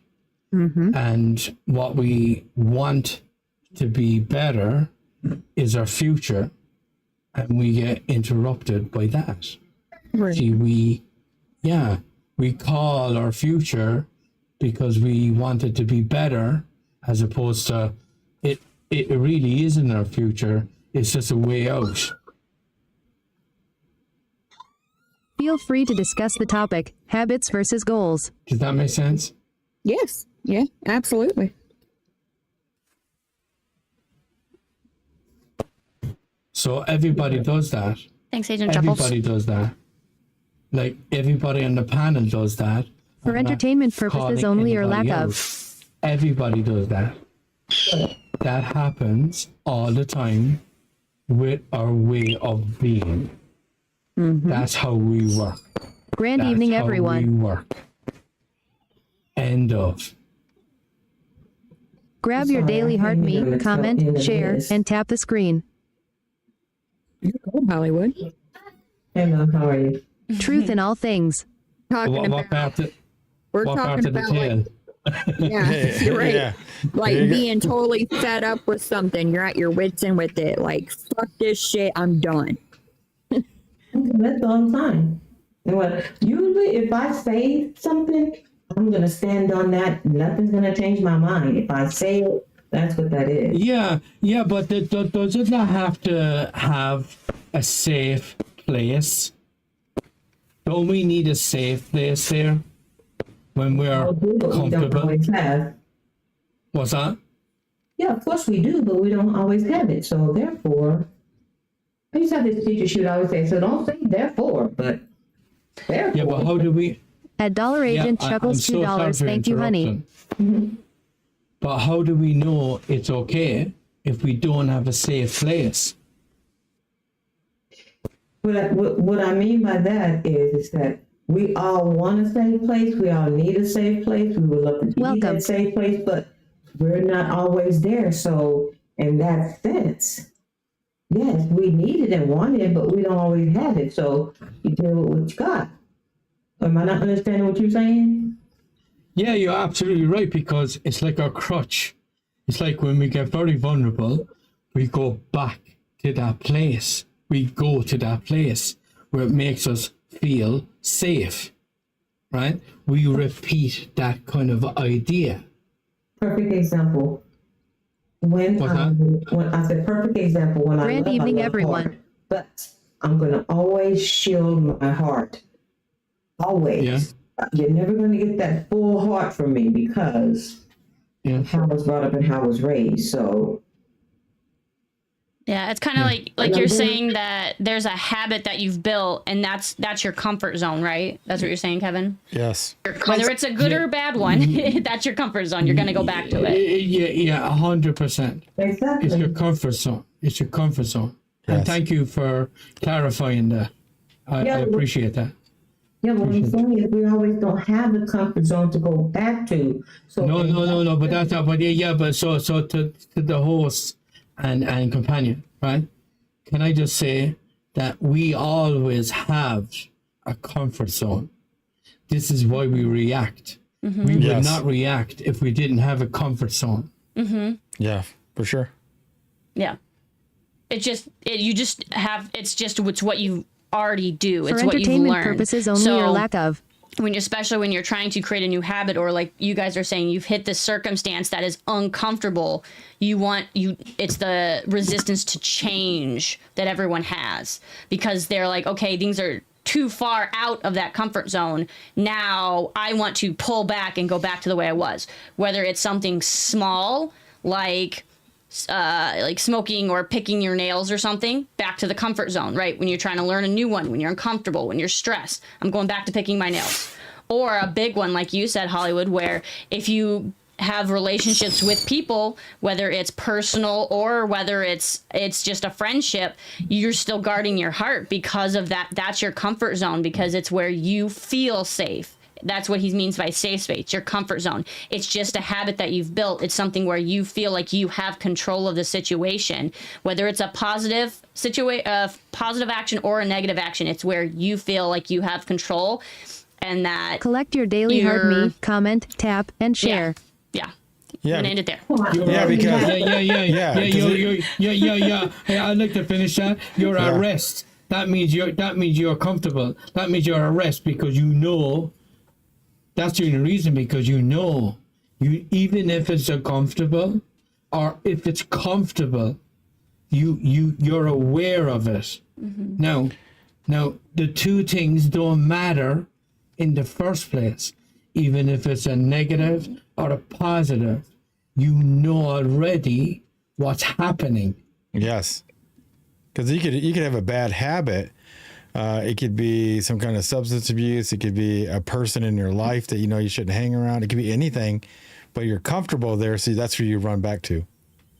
And what we want to be better is our future, and we get interrupted by that. Right. See, we call our future because we want it to be better, as opposed to it really isn't our future, it's just a way out. Feel free to discuss the topic, habits versus goals. Does that make sense? Yes. Yeah, absolutely. So everybody does that. Thanks, Agent Chuckles. Everybody does that. Like everybody on the panel does that. For entertainment purposes only or lack of. Everybody does that. That happens all the time with our way of being. That's how we work. Grand That's evening, how everyone. we work. End of. Grab your daily heart me, comment, share, and tap the screen. Hollywood. Hey, Mom, how are you? Truth in all things. Talking What about, part we're what part talking of the about tail? like, yeah, you're right. Yeah. Like There you go. being totally fed up with something. You're at your wits end with it. Like, fuck this shit, I'm done. That's all the time. And what usually if I say something, I'm gonna stand on that. Nothing's gonna change my mind. If I say it, that's what that is. Yeah, but does it not have to have a safe place? Don't we need a safe place there when we're We don't comfortable? always have. What's that? Yeah, of course we do, but we don't always have it. So therefore, I used to have this teacher, she would always say, so don't say therefore, but therefore. Yeah, but how do we? At Dollar Agent I'm Chuckles so sorry $2. for Thank you, honey. interrupting. But how do we know it's okay if we don't have a safe place? What I mean by that is that we all want a safe place. We all need a safe place. We would love to be Welcome. that safe place, but we're not always there. So in that sense, yes, we need it and want it, but we don't always have it. So you deal with what you got. Am I not understanding what you're saying? Yeah, you're absolutely right, because it's like our crutch. It's like when we get very vulnerable, we go back to that place. We go to that place where it makes us feel safe, right? We repeat that kind of idea. Perfect example. when What's I, that? when I said perfect example, when Grand I love, evening, I love everyone. hard, but I'm gonna always shield my heart. Always. Yeah. You're never gonna get that full heart from me because Yeah. of how I was brought up and how I was raised. So Yeah, it's kind of like you're saying that there's a habit that you've built, and that's your comfort zone, right? That's what you're saying, Kevin. Yes. Whether it's a good or a bad one, that's your comfort zone. You're gonna go back to it. Yeah, 100%. exactly. It's your comfort zone. It's your comfort zone. And Yes. thank you for clarifying that. I Yeah. appreciate that. Yeah, what I'm saying is we always don't have the comfort zone to go back to. So No, but that's not, but yeah, but so to the host and companion, right? Can I just say that we always have a comfort zone. This is why we react. We would Yes. not react if we didn't have a comfort zone. Yeah, for sure. Yeah, it's what you already do. For It's what you've entertainment learned. purposes only So, or lack of. especially when you're trying to create a new habit, or like you guys are saying, you've hit this circumstance that is uncomfortable. It's the resistance to change that everyone has, because they're like, okay, things are too far out of that comfort zone. Now I want to pull back and go back to the way I was, whether it's something small, like smoking or picking your nails or something, back to the comfort zone, right? When you're trying to learn a new one, when you're uncomfortable, when you're stressed, I'm going back to picking my nails. Or a big one, like you said, Hollywood, where if you have relationships with people, whether it's personal or whether it's just a friendship, you're still guarding your heart because of that. That's your comfort zone, because it's where you feel safe. That's what he means by safe space, your comfort zone. It's just a habit that you've built. It's something where you feel like you have control of the situation, whether it's a positive positive action or a negative action. It's where you feel like you have control, and that Collect your daily heart me, comment, tap, and share. Yeah. Yeah. And end it there. Yeah, because Yeah. Hey, I'd like to finish that. You're at rest. That means you're comfortable. That means you're at rest because you know. That's the only reason, because you know, even if it's uncomfortable, or if it's comfortable, you're aware of it. Now, the two things don't matter in the first place. Even if it's a negative or a positive, you know already what's happening. Yes, because you could have a bad habit. It could be some kind of substance abuse. It could be a person in your life that you know you shouldn't hang around. It could be anything, but you're comfortable there. So that's where you run back to.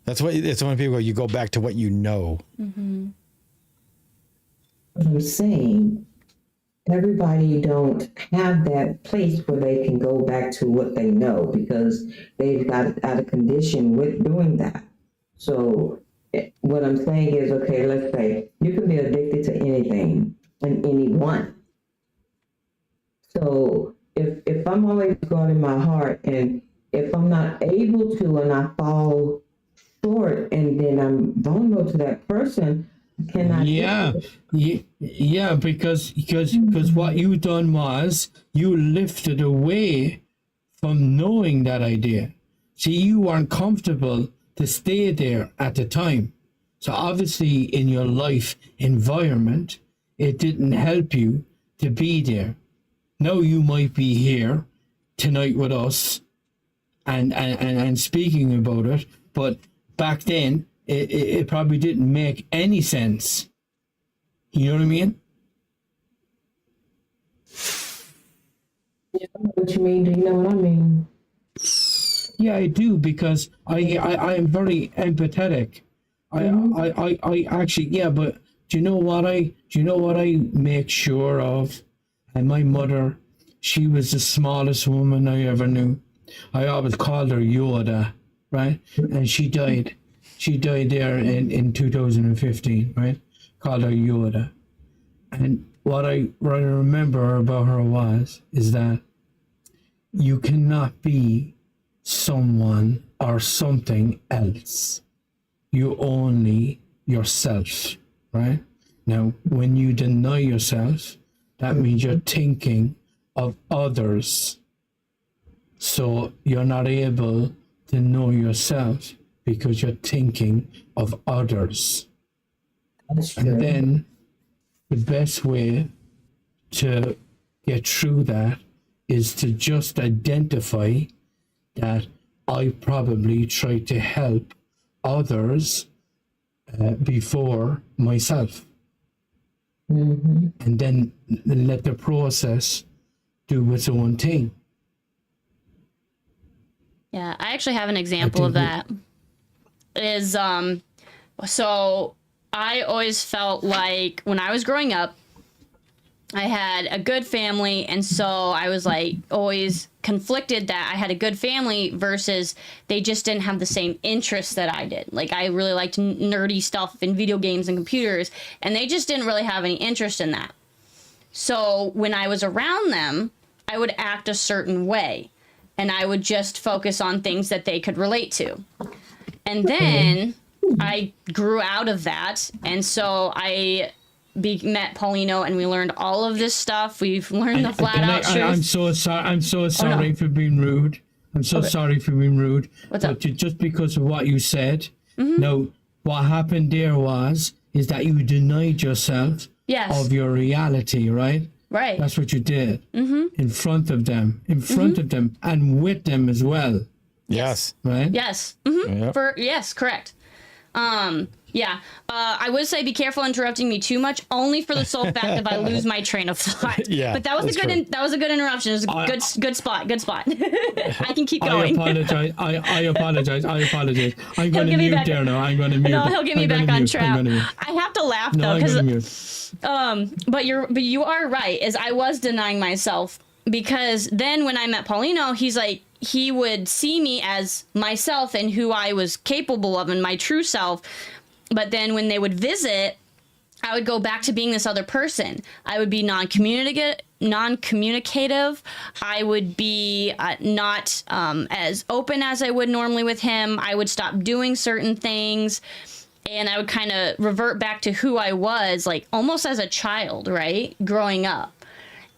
It's when people go, you go back to what you know. What I'm saying, everybody don't have that place where they can go back to what they know, because they've got out of condition with doing that. So what I'm saying is, okay, let's say you can be addicted to anything and anyone. So if I'm always guarding my heart, and if I'm not able to, and I fall short, and then I'm vulnerable to that person, can I? Yeah, because what you done was you lifted away from knowing that idea. See, you weren't comfortable to stay there at the time. So obviously in your life environment, it didn't help you to be there. Now you might be here tonight with us and speaking about it, but back then it probably didn't make any sense. You know what I mean? Yeah, I know what you mean. Do you know what I mean? Yeah, I do, because I am very empathetic. I actually, yeah, but do you know what I make sure of? And my mother, she was the smallest woman I ever knew. I always called her Yoda, right? And she died. She died there in 2015, right? Called her Yoda. And what I remember about her is that you cannot be someone or something else. You only yourself, right? Now, when you deny yourself, that means you're thinking of others. So you're not able to know yourself. because you're thinking of others. That's And true. then the best way to get through that is to just identify that I probably try to help others before myself. Mm-hmm. And then let the process do its own thing. Yeah, I actually have an example of that. So I always felt like when I was growing up, I had a good family, and so I was like always conflicted that I had a good family versus they just didn't have the same interests that I did. Like I really liked nerdy stuff in video games and computers, and they just didn't really have any interest in that. So when I was around them, I would act a certain way, and I would just focus on things that they could relate to. And then I grew out of that, and so I met Paulino, and we learned all of this stuff. We've learned the flat out truth. I'm so sorry. I'm so sorry for being rude. I'm so sorry for being rude. What's up? Just because of what you said. No, what happened there is that you denied yourself of your reality, right? Right. That's what you did. In front of them, and with them as well. Yes. Right? Yes. Yep. Yes, correct. I would say be careful interrupting me too much, only for the sole fact if I lose my train of thought. Yeah, but that was that's a good. That was a good interruption. It was a good spot. Good spot. I can keep going. I apologize. I'm going to get me mute back- there now. I'm going to mute. No, he'll get me back on track. Mute. I have to laugh No, though, I'm going to because mute. but you are right. Is I was denying myself, because then when I met Paulino, he's like, he would see me as myself and who I was capable of and my true self. But then when they would visit, I would go back to being this other person. I would be non-communicative. I would be not as open as I would normally with him. I would stop doing certain things, and I would kind of revert back to who I was, like almost as a child, right? Growing up.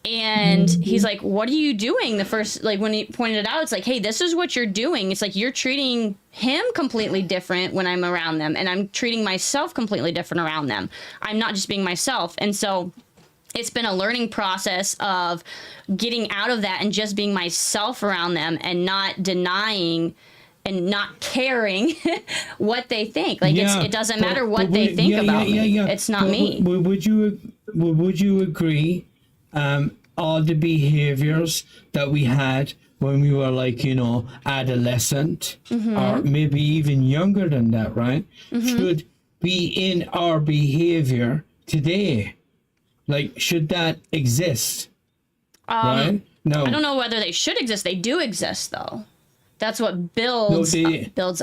And he's like, what are you doing? The first, like when he pointed it out, it's like, hey, this is what you're doing. It's like you're treating him completely different when I'm around them, and I'm treating myself completely different around them. I'm not just being myself. And so it's been a learning process of getting out of that and just being myself around them and not denying and not caring what they think. Like it doesn't matter what they think about me. It's not me. Would you agree? All the behaviors that we had when we were like, adolescent, or maybe even younger than that, right? Should be in our behavior today. Like, should that exist? Right? No. I don't know whether they should exist. They do exist, though. That's what builds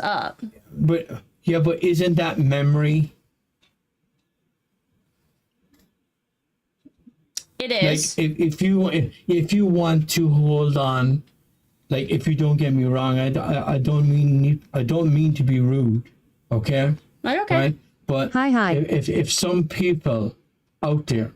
up. But isn't that memory? It is. Like if you want to hold on, like if you don't get me wrong, I don't mean to be rude, okay? Okay. Right? But Hi. if some people out there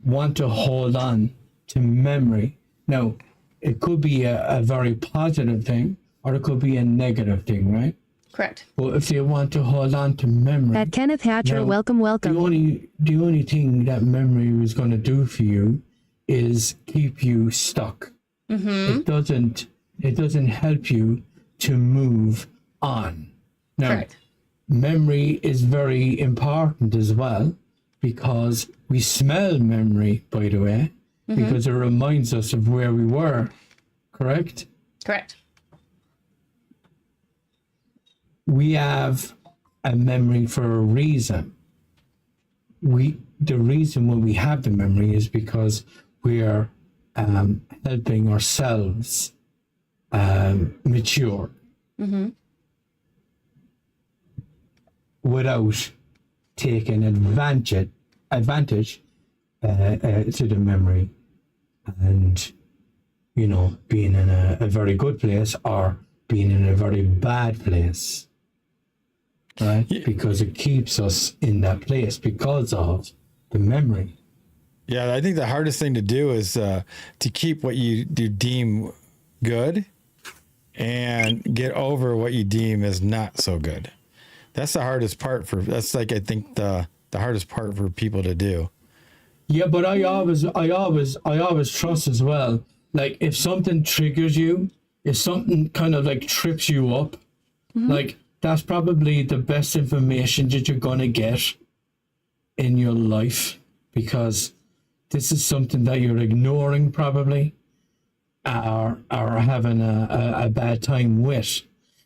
want to hold on to memory, now it could be a very positive thing, or it could be a negative thing, right? Correct. Well, if you want to hold on to memory, At Kenneth Hatcher, now, welcome. The only thing that memory is going to do for you is keep you stuck. It doesn't help you to move on. Now, Correct. memory is very important as well, because we smell memory, by the way, because it reminds us of where we were. Correct? Correct. We have a memory for a reason. The reason why we have the memory is because we are helping ourselves mature without taking advantage to the memory, and being in a very good place or being in a very bad place. Right? Because it keeps us in that place because of the memory. Yeah, I think the hardest thing to do is to keep what you deem good and get over what you deem is not so good. That's the hardest part that's like, I think the hardest part for people to do. Yeah, but I always trust as well. Like if something triggers you, if something kind of like trips you up, like that's probably the best information that you're gonna get in your life, because this is something that you're ignoring probably, or having a bad time with.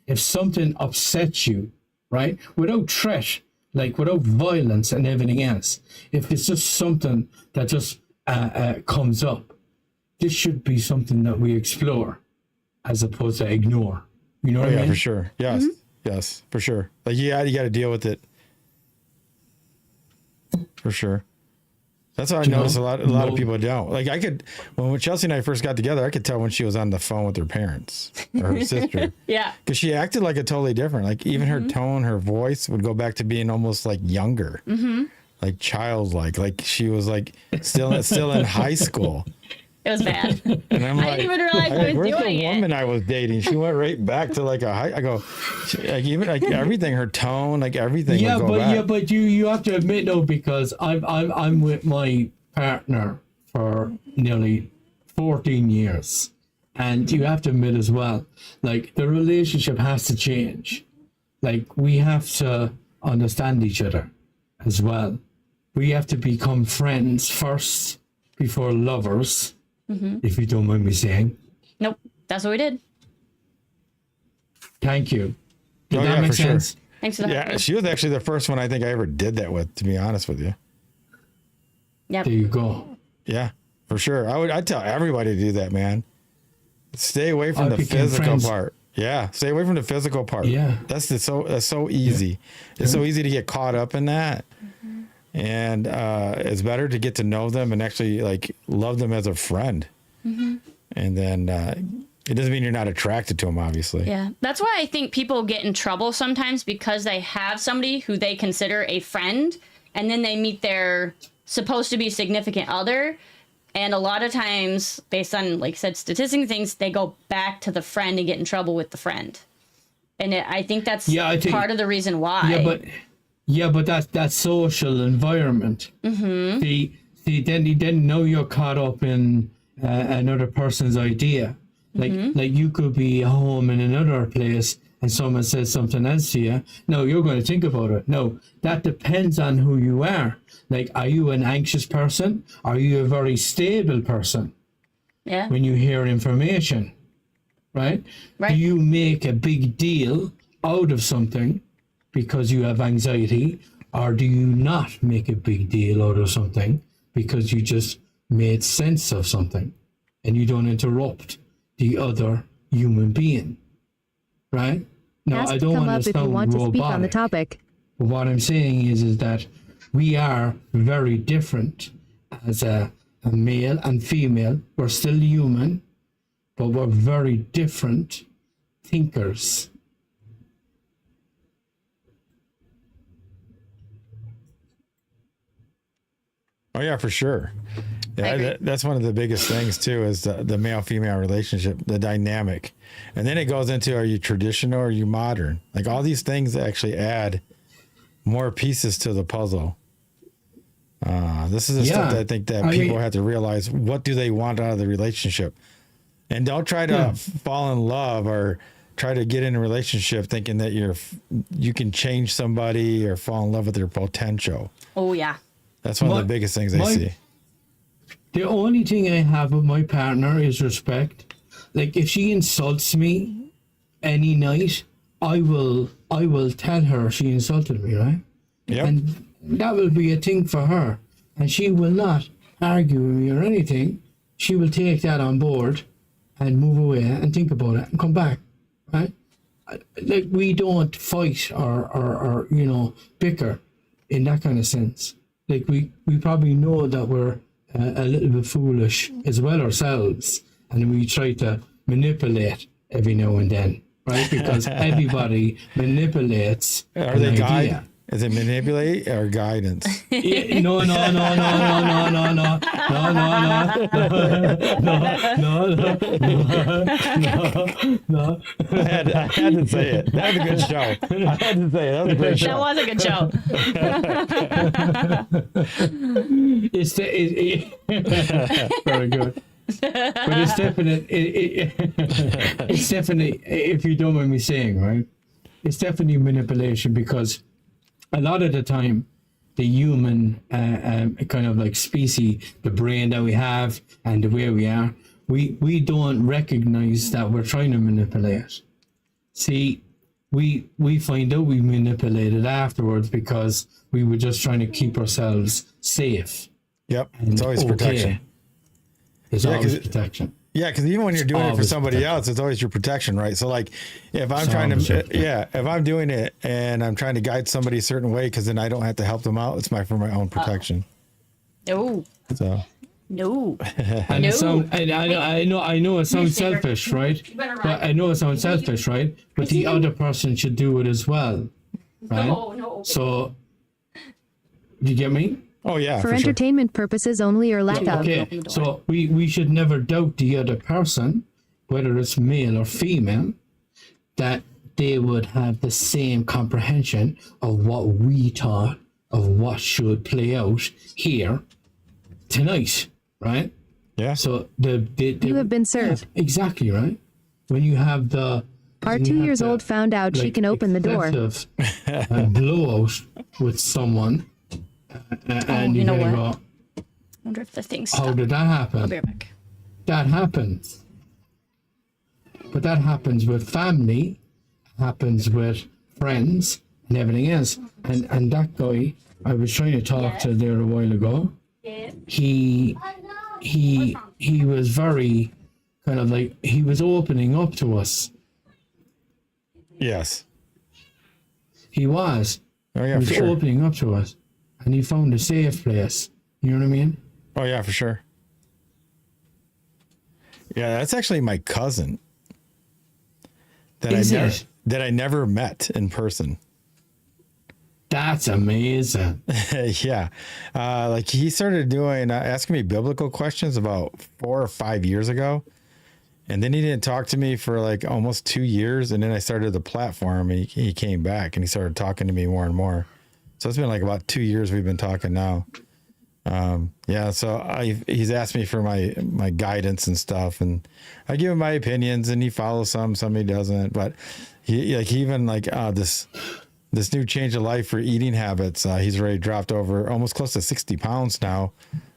If something upsets you, right, without threat, like without violence and everything else, if it's just something that just comes up, this should be something that we explore as opposed to ignore. You know what I mean? Yeah, for sure. Yes. Yes, for sure. Like, yeah, you got to deal with it. For sure. That's how I notice a lot of people don't. Like when Chelsey and I first got together, I could tell when she was on the phone with her parents or her sister. Yeah. Because she acted like a totally different. Like even her tone, her voice would go back to being almost like younger, like childlike. Like she was like still in high school. It was bad. And I'm like, I didn't even realize I was where's doing the it. woman I was dating? She went right back to like a high. I go, like even like everything, her tone, like everything. Yeah, would go back. but you have to admit though, because I'm with my partner for nearly 14 years, and you have to admit as well, like the relationship has to change. Like we have to understand each other as well. We have to become friends first before lovers. If you don't mind me saying. Nope. That's what we did. Thank you. Did that make sense? Sure. Thanks for that. Yeah, she was actually the first one I think I ever did that with, to be honest with you. Yep. There you go. Yeah, for sure. I'd tell everybody to do that, man. Stay away from I the became physical friends. part. Yeah, stay away from the physical part. Yeah. That's so easy. Yeah. It's so easy to get caught up in that. And it's better to get to know them and actually like love them as a friend. And then it doesn't mean you're not attracted to them, obviously. Yeah. That's why I think people get in trouble sometimes, because they have somebody who they consider a friend, and then they meet their supposed to be significant other. And a lot of times, based on, like I said, statistics and things, they go back to the friend and get in trouble with the friend. And I think that's part of the reason why. Yeah, but that social environment. See, then you didn't know you're caught up in another person's idea. Like you could be home in another place and someone says something else to you. No, you're going to think about it. No, that depends on who you are. Like, are you an anxious person? Are you a very stable person? Yeah. When you hear information, right? Do you make a big deal out of something because you have anxiety, or do you not make a big deal out of something because you just made sense of something and you don't interrupt the other human being, right? Now, Ask I to don't come want up to if you sound want to speak on the robotic, topic. but what I'm saying is that we are very different as a male and female. We're still human, but we're very different thinkers. Oh yeah, for sure. Yeah, that's one of the biggest things too, is the male-female relationship, the dynamic. And then it goes into, are you traditional or are you modern? Like all these things actually add more pieces to the puzzle. This is the stuff that I think that people have to realize. What do they want out of the relationship? And don't try to fall in love or try to get in a relationship thinking that you can change somebody or fall in love with their potential. Oh yeah. That's one of the biggest things I see. The only thing I have with my partner is respect. Like if she insults me any night, I will tell her she insulted me, right? Yep. And that will be a thing for her. And she will not argue with me or anything. She will take that on board and move away and think about it and come back, right? Like we don't fight or bicker in that kind of sense. Like we probably know that we're a little bit foolish as well ourselves, and we try to manipulate every now and then, right? Because everybody manipulates. Are they Is it manipulate or guidance? Yeah, no. I had to say it. That was a good show. I had to say it. That was a great show. That was a good show. Very good. But it's definitely, it's definitely, if you don't mind me saying, right? It's definitely manipulation, because a lot of the time, the human kind of like species, the brain that we have and the way we are, we don't recognize that we're trying to manipulate. See, we find out we manipulated afterwards because we were just trying to keep ourselves safe. Yep. It's always protection. It's always protection. Yeah, because even when you're doing it for somebody else, it's always your protection, right? So, like, if I'm if I'm doing it and I'm trying to guide somebody a certain way, because then I don't have to help them out, it's for my own protection. No. So. No. And I know it sounds selfish, right? But I know it sounds selfish, right? But the other person should do it as well, right? No. So, do you get me? Oh yeah. For entertainment purposes only or lack of. Okay, so we should never doubt the other person, whether it's male or female, that they would have the same comprehension of what we thought of what should play out here tonight, right? Yeah. So you have been served. Yeah, exactly, right? When you have the our 2 years old found out she can open the door. Blowout with someone. And you know gotta what? go, I wonder if the thing's how did that happen? I'll be right back. That happens. But that happens with family, happens with friends, and everything else. And that guy I was trying to talk to there a while ago, he was very kind of like, he was opening up to us. Yes. He was. Oh yeah, he was for sure. opening up to us. And he found a safe place. You know what I mean? Oh yeah, for sure. Yeah, that's actually my cousin. That I never met in person. That's amazing. Yeah. Like he started doing asking me biblical questions about 4 or 5 years ago. And then he didn't talk to me for like almost 2 years. And then I started the platform and he came back and he started talking to me more and more. So it's been like about 2 years we've been talking now. Yeah, so he's asked me for my guidance and stuff, and I give him my opinions, and he follows some he doesn't. But he even this new change of life for eating habits. He's already dropped over almost close to 60 pounds now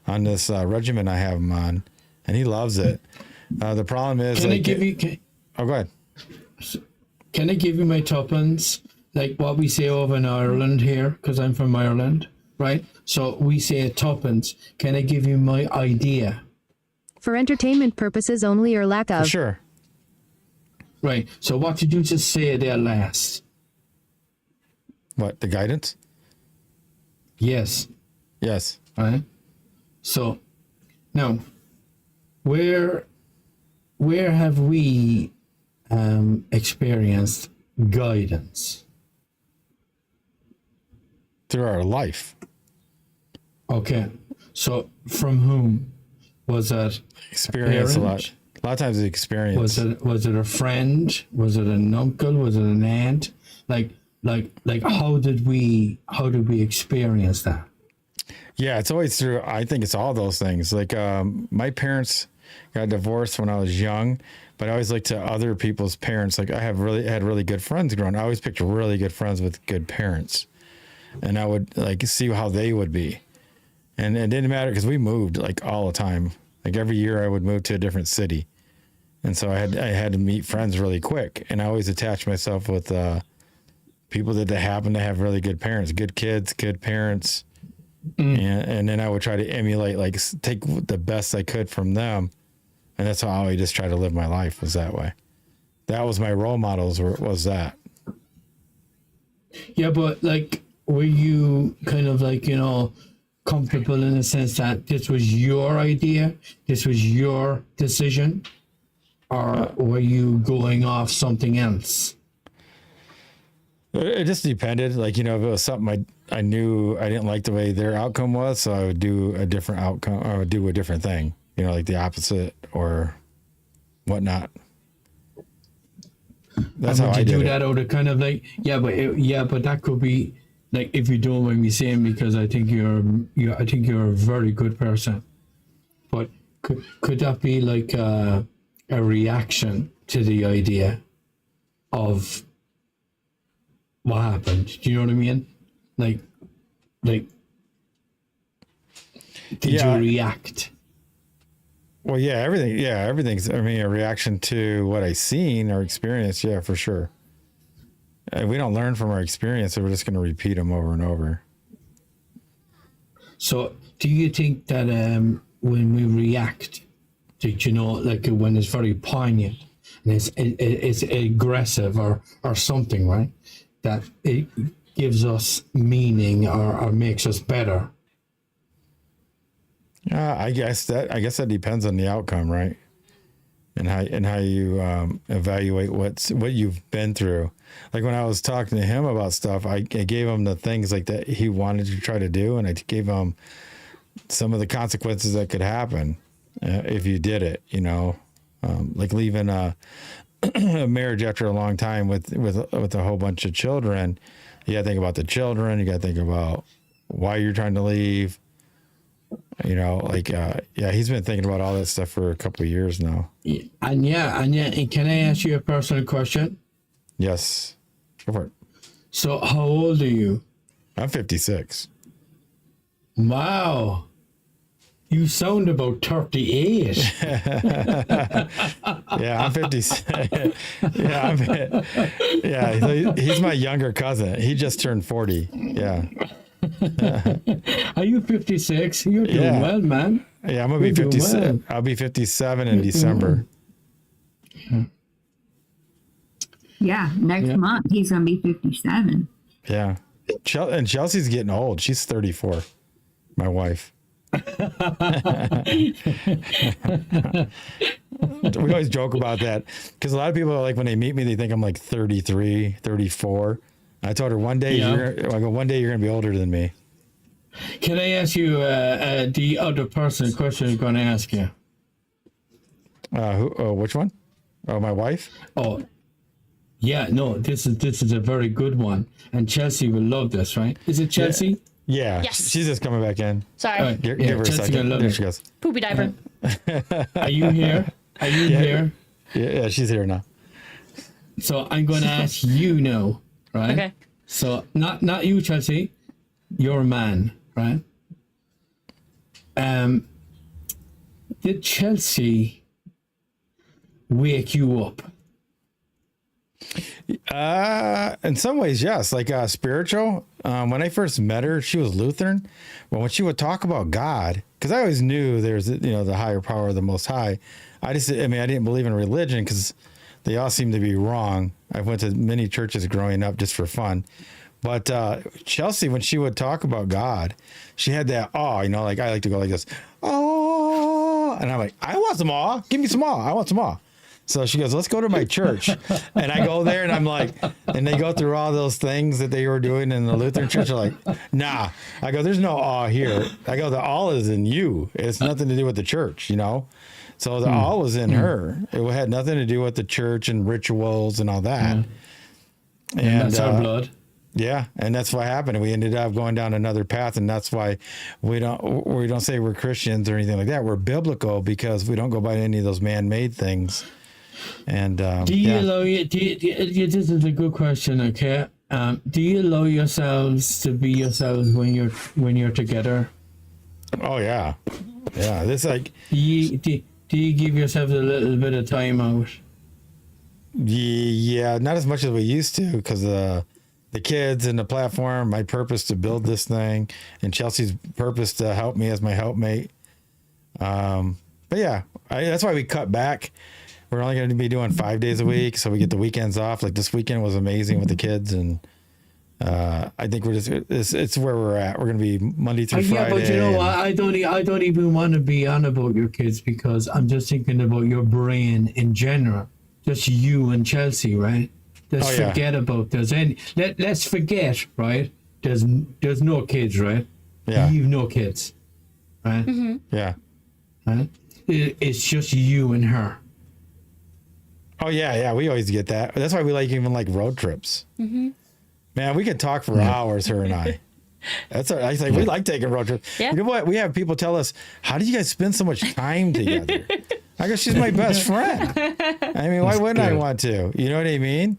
on this regimen I have him on, and he loves it. The problem is, go ahead. Can I give you my tuppence? Like what we say over in Ireland here, because I'm from Ireland, right? So we say tuppence. Can I give you my idea? For entertainment purposes only or lack of. For sure. Right. So what did you just say there last? What, the guidance? Yes. Yes. Right. So now, where have we experienced guidance? Through our life. Okay. So from whom? Was that experience? A lot of times the experience. Was it a friend? Was it an uncle? Was it an aunt? Like how did we experience that? Yeah, it's always through, I think it's all those things. Like my parents got divorced when I was young, but I always looked to other people's parents. Like I had really good friends growing up. I always picked really good friends with good parents. And I would like see how they would be. And it didn't matter because we moved like all the time. Like every year I would move to a different city. And so I had to meet friends really quick. And I always attached myself with people that happen to have really good parents, good kids, good parents. And then I would try to emulate, like take the best I could from them. And that's how I just try to live my life, was that way. That was my role models, was that. Yeah, but like, were you kind of like, comfortable in the sense that this was your idea, this was your decision, or were you going off something else? It just depended. Like, if it was something I knew I didn't like the way their outcome was, so I would do a different outcome, or I would do a different thing, like the opposite or whatnot. That's how I do did that out of kind of like, but that could be like, if you don't mind me saying, because I think you're a very good person, but could that be like a reaction to the idea of what happened? Do you know what I mean? Like, did you react? Well, everything's, I mean, a reaction to what I seen or experienced. Yeah, for sure. And we don't learn from our experience, so we're just going to repeat them over and over. So do you think that when we react, that, like when it's very poignant and it's aggressive or something, right, that it gives us meaning or makes us better? I guess that depends on the outcome, right? And how you evaluate what you've been through. Like when I was talking to him about stuff, I gave him the things like that he wanted to try to do, and I gave him some of the consequences that could happen if you did it. Like leaving a marriage after a long time with a whole bunch of children. You got to think about the children. You got to think about why you're trying to leave. He's been thinking about all that stuff for a couple of years now. And can I ask you a personal question? Yes, go for it. So how old are you? I'm 56. Wow, you sound about 38. Yeah, I'm 50. He's my younger cousin. He just turned 40. Yeah. Are you 56? You're doing well, man. Yeah, I'm gonna be 57. Well. I'll be 57 in December. Yeah, next month he's gonna be 57. Yeah, and Chelsea's getting old. She's 34. My wife. We always joke about that because a lot of people are like, when they meet me, they think I'm like 33, 34. I told her one day you're going to be older than me. Can I ask you the other person question I'm going to ask you? Which one? Oh, my wife? Oh, yeah. No, this is a very good one, and Chelsey will love this, right? Is it Chelsey? Yeah. Yes. She's just coming back in. Sorry. Right. Give her a second. There she goes. Poopy diaper. Are you here? Are you here? Yeah, she's here now. So I'm going to ask you now. Right. Okay. So not you, Chelsey. You're a man, right? Did Chelsey wake you up? In some ways, yes. Like spiritual. When I first met her, she was Lutheran. But when she would talk about God, because I always knew there's the higher power, the Most High. I didn't believe in religion because they all seem to be wrong. I went to many churches growing up just for fun. But Chelsey, when she would talk about God, she had that awe, like I like to go like this, oh, and I'm like, I want some awe. Give me some awe. I want some awe. So she goes, let's go to my church. And I go there and I'm like, and they go through all those things that they were doing in the Lutheran church. They're like, nah. I go, there's no awe here. I go, the awe is in you. It's nothing to do with the church, So the awe was in her. It had nothing to do with the church and rituals and all that. And that's our blood. Yeah, and that's what happened. We ended up going down another path, and that's why we don't say we're Christians or anything like that. We're biblical because we don't go by any of those man-made things. And this is a good question. Okay, do you allow yourselves to be yourselves when you're together? Oh yeah. This like. Do you give yourselves a little bit of time out? Yeah, not as much as we used to because the kids and the platform, my purpose to build this thing, and Chelsea's purpose to help me as my helpmate. But yeah, that's why we cut back. We're only going to be doing 5 days a week, so we get the weekends off. Like this weekend was amazing with the kids, and I think it's where we're at. We're going to be Monday through Friday. Yeah, but you know what? I don't even want to be on about your kids because I'm just thinking about your brain in general. Just you and Chelsey, right? Let's forget about there's any. Let's forget, right? There's no kids, right? Yeah. You've no kids, right? Mm-hmm. Yeah. Right? It's just you and her. Oh yeah. We always get that. That's why we even like road trips. Mm-hmm. Man, we could talk for hours, her and I. That's I like. We like taking road trips. Yeah. You know what? We have people tell us, "How do you guys spend so much time together?" I guess she's my best friend. I mean, why wouldn't I want to? You know what I mean?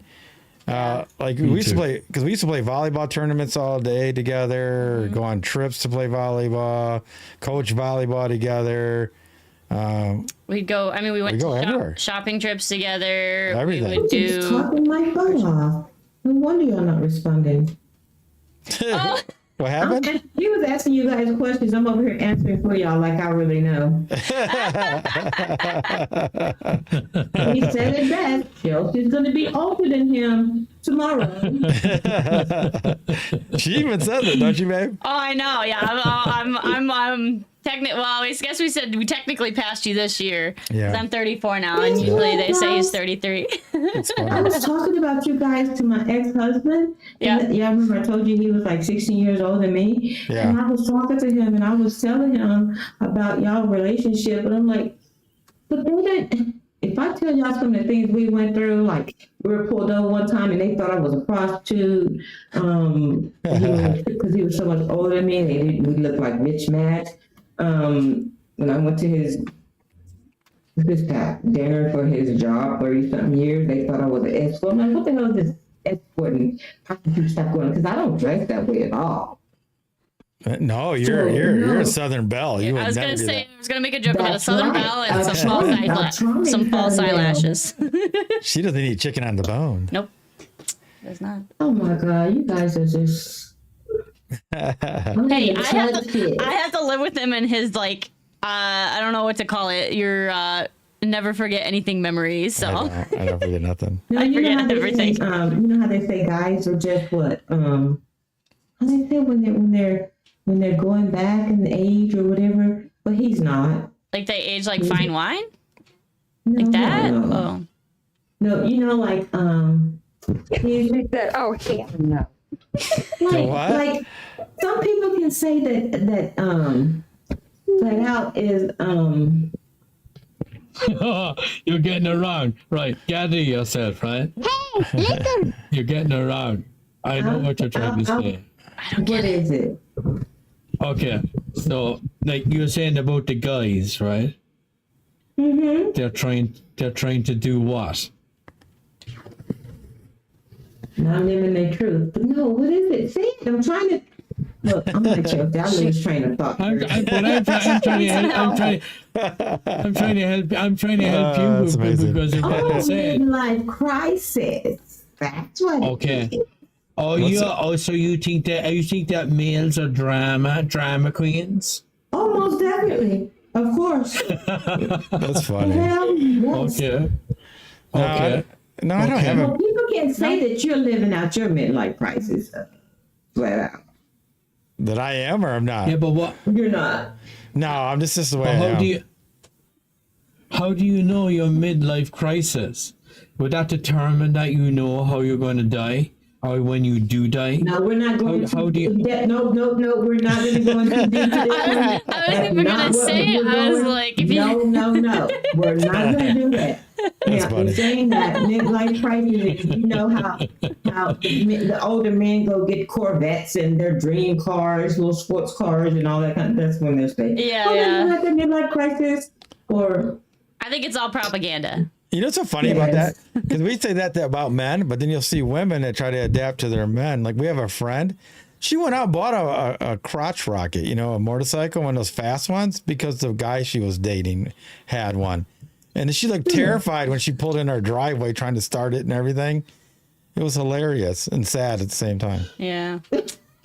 Like we used to play volleyball tournaments all day together, go on trips to play volleyball, coach volleyball together. We'd go. I mean, we went everywhere. shopping trips together. Everything. We would do. Just talking my butt off. No wonder y'all not responding. What happened? He was asking you guys questions. I'm over here answering for y'all like I really know. He said it best. Chelsea's going to be older than him tomorrow. She even said it, don't you, babe? Oh, I know. Yeah, I'm technically. Well, I guess we said we technically passed you this year. Yeah. 'Cause I'm 34 now, and usually they say he's 33. I was talking about you guys to my ex-husband. Yeah. Yeah, I remember I told you he was like 16 years older than me. Yeah. And I was talking to him, and I was telling him about y'all relationship, and I'm like, but they didn't. If I tell y'all some of the things we went through, like we were pulled over one time and they thought I was a prostitute, because he was so much older than me, and we looked like mismatched. When I went to his dinner for his job 30-something years, they thought I was an escort. I'm like, what the hell is this escort and prostitute stuff going on? Because I don't dress that way at all. No, you're a Southern Belle. You I was gonna say I was gonna make a joke about a Southern right. Belle and some false eyelashes. She doesn't eat chicken on the bone. Nope, does not. Oh my God, you guys are just. Hey, I have to live with him and his like I don't know what to call it. Your never forget anything memories. So I don't forget nothing. I forget everything. Say, you know how they say guys are just what? How they say when they're going back in the age or whatever, but he's not. Like they age like fine wine? No, like that? No. Oh. No, you know, like He said, "Oh hell no." Like some people can say that flat out is You're getting around, right? Gather yourself, right? Hey, listen. You're getting around. I know what you're trying to say. What is it? Okay, so like you were saying about the guys, right? Mm-hmm. They're trying to do what? Not living their truth. But no, what is it? Say it. I'm trying to. Look, I'm not sure. I lose train of thought. I'm trying to help you because of what I'm saying. Midlife crisis. That's what. Okay. So you think that males are drama queens? Oh, most definitely. Of course. That's funny. Hell, yes. Okay. No, I don't have Well, people can say that you're living out your midlife crisis. Flat out. that I am or I'm not. Yeah, but what? You're not. No, I'm just the way But I am. how do you know your midlife crisis? Would that determine that you know how you're going to die? Or when you do die? No, we're not going how do you... No, we're not really going to do this. I was even gonna say it. I was like, if no, we're not going to do that. That's funny. We're saying that midlife crisis is, you know how the older men go get Corvettes and their dream cars, little sports cars and all that kind of, that's when they're saying. Yeah. Like a midlife crisis or. I think it's all propaganda. You know what's so funny about that? Because we say that about men, but then you'll see women that try to adapt to their men. Like we have a friend, she went out and bought a crotch rocket, a motorcycle, one of those fast ones, because the guy she was dating had one. And she looked terrified when she pulled in our driveway trying to start it and everything. It was hilarious and sad at the same time. Yeah.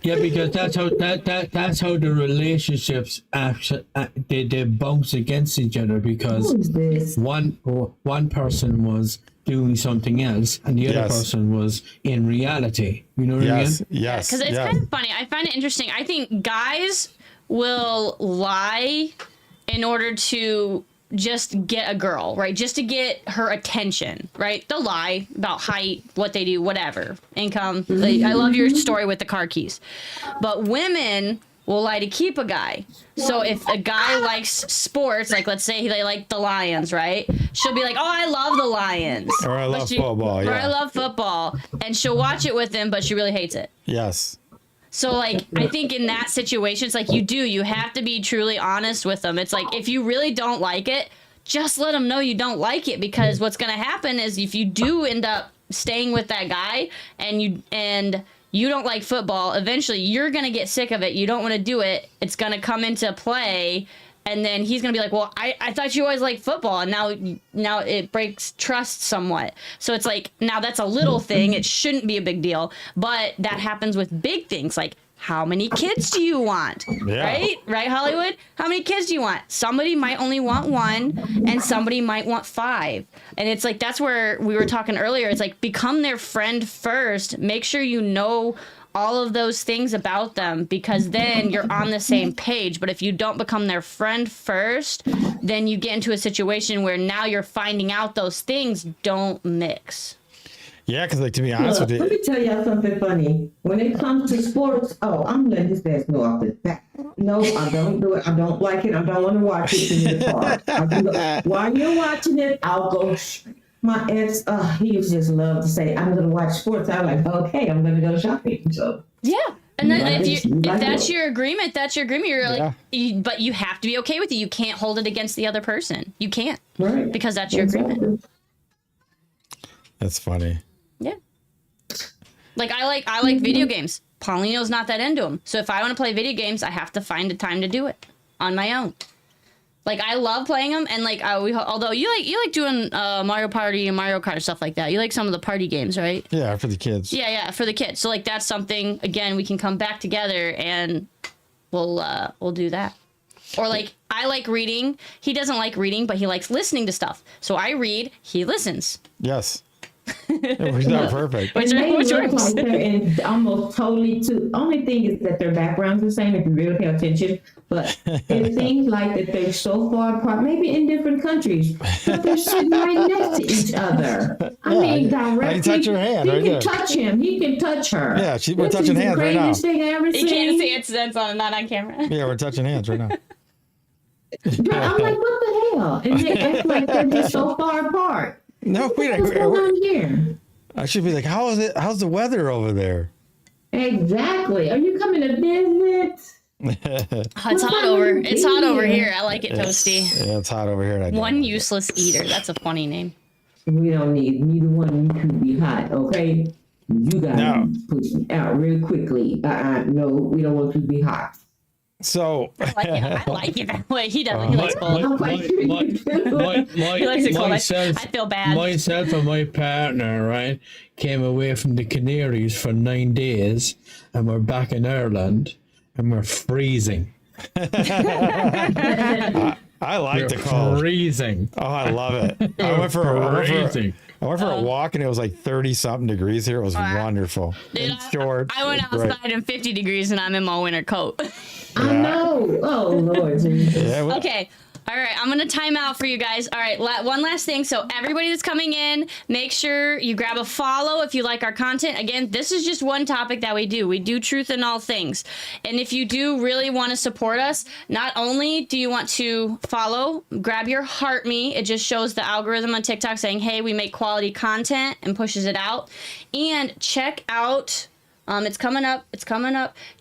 Yeah, because that's how the relationships they bounce against each other because one person was doing something else and the other person was in reality. You know what I mean? Yes. Because it's kind of funny. I find it interesting. I think guys will lie in order to just get a girl, right? Just to get her attention, right? They'll lie about height, what they do, whatever, income. I love your story with the car keys. But women will lie to keep a guy. So if a guy likes sports, like let's say they like the Lions, right? She'll be like, oh, I love the Lions. Or I love football, Or I love football. And she'll watch it with him, but she really hates it. Yes. So, like, I think in that situation, it's like you have to be truly honest with them. It's like, if you really don't like it, just let them know you don't like it, because what's going to happen is if you do end up staying with that guy and you don't like football, eventually you're going to get sick of it. You don't want to do it. It's going to come into play. And then he's going to be like, well, I thought you always liked football. And now it breaks trust somewhat. So it's like, now that's a little thing. It shouldn't be a big deal. But that happens with big things like, how many kids do you want? Yeah. Right, Hollywood? How many kids do you want? Somebody might only want 1 and somebody might want 5. And it's like, that's where we were talking earlier. It's like, become their friend first. Make sure you know all of those things about them, because then you're on the same page. But if you don't become their friend first, then you get into a situation where now you're finding out those things don't mix. Yeah, because like, to be honest with you, let me tell y'all something funny. When it comes to sports, I'm letting this dance know off the bat. No, I don't do it. I don't like it. I don't want to watch it in the car. While you're watching it, I'll go. My ex, he used to just love to say, I'm going to watch sports. I'm like, okay, I'm going to go shopping. So yeah. And then if that's your agreement, that's your agreement. You're like, but you have to be okay with it. You can't hold it against the other person. You can't. Right. Because that's your agreement. That's funny. Yeah. Like I like video games. Paulino's not that into them. So if I want to play video games, I have to find a time to do it on my own. Like, I love playing them, and like although you like doing Mario Party and Mario Kart, stuff like that. You like some of the party games, right? Yeah, for the kids. Yeah, for the kids. So like, that's something, again, we can come back together and we'll do that. Or like, I like reading. He doesn't like reading, but he likes listening to stuff. So I read, he listens. Yes. It works out perfect. And they look like they're in almost totally two. Only thing is that their backgrounds are the same if you really pay attention. But it seems like that they're so far apart, maybe in different countries, but they're sitting right next to each other. I mean, directly. I can touch her hand. He right can there. touch him. He can touch her. Yeah, we're touching hands right now. This is the greatest thing I ever seen. You can't see it, that's not on camera. Yeah, we're touching hands right now. I'm like, what the hell? And they act like they're just so far apart. No, wait. What's going on here? I should be like, how's the weather over there? Exactly. Are you coming to visit? It's hot over. It's hot over here. I like it toasty. Yeah, it's hot over here. One useless eater. That's a funny name. We don't need neither one of you to be hot, okay? You gotta push out real quickly. No, we don't want you to be hot. So I like it that way. He doesn't. He likes cold. He likes it cold. I feel bad. Myself and my partner, right, came away from the Canaries for 9 days, and we're back in Ireland, and we're freezing. I like the cold. Freezing. Oh, I love it. I went for a walk, and it was like 30-something degrees here. It was wonderful. Dude, shorts. I went outside in 50 degrees, and I'm in my winter coat. I know. Oh, Lord Jesus. Yeah, Okay. All right. I'm going to time out for you guys. All right. One last thing. So everybody that's coming in, make sure you grab a follow if you like our content. Again, this is just one topic that we do. We do truth in all things. And if you do really want to support us, not only do you want to follow, grab your heart me. It just shows the algorithm on TikTok saying, hey, we make quality content, and pushes it out. And check out... it's coming up.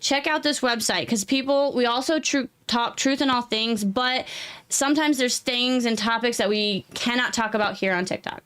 Check out this website, because we also talk truth in all things, but sometimes there's things and topics that we cannot talk about here on TikTok.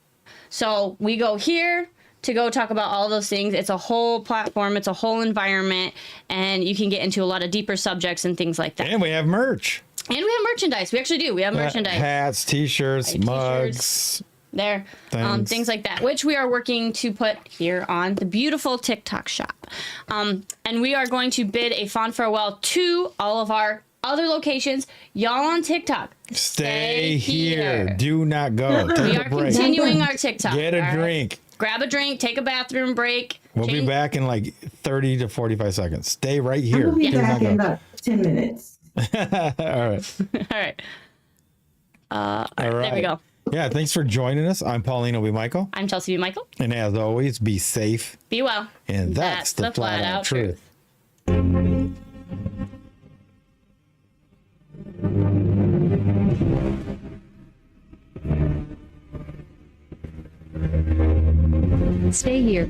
So we go here to go talk about all those things. It's a whole platform. It's a whole environment, and you can get into a lot of deeper subjects and things like that. And we have merch. And we have merchandise. We actually do. We have merchandise. Hats, t-shirts, mugs. There, things like that, which we are working to put here on the beautiful TikTok shop. And we are going to bid a fond farewell to all of our other locations. Y'all on TikTok, stay here. Do not go. Take we a are break. continuing our TikTok. Get a drink. Right? Grab a drink, take a bathroom break. We'll be back in like 30 to 45 seconds. Stay right here. We'll be back in about 10 minutes. All right. All right. All There we right. go. Yeah, thanks for joining us. I'm Paulino B Michael. I'm Chelsey B Michael. And as always, be safe. Be well. And that's the flat out truth. Stay here.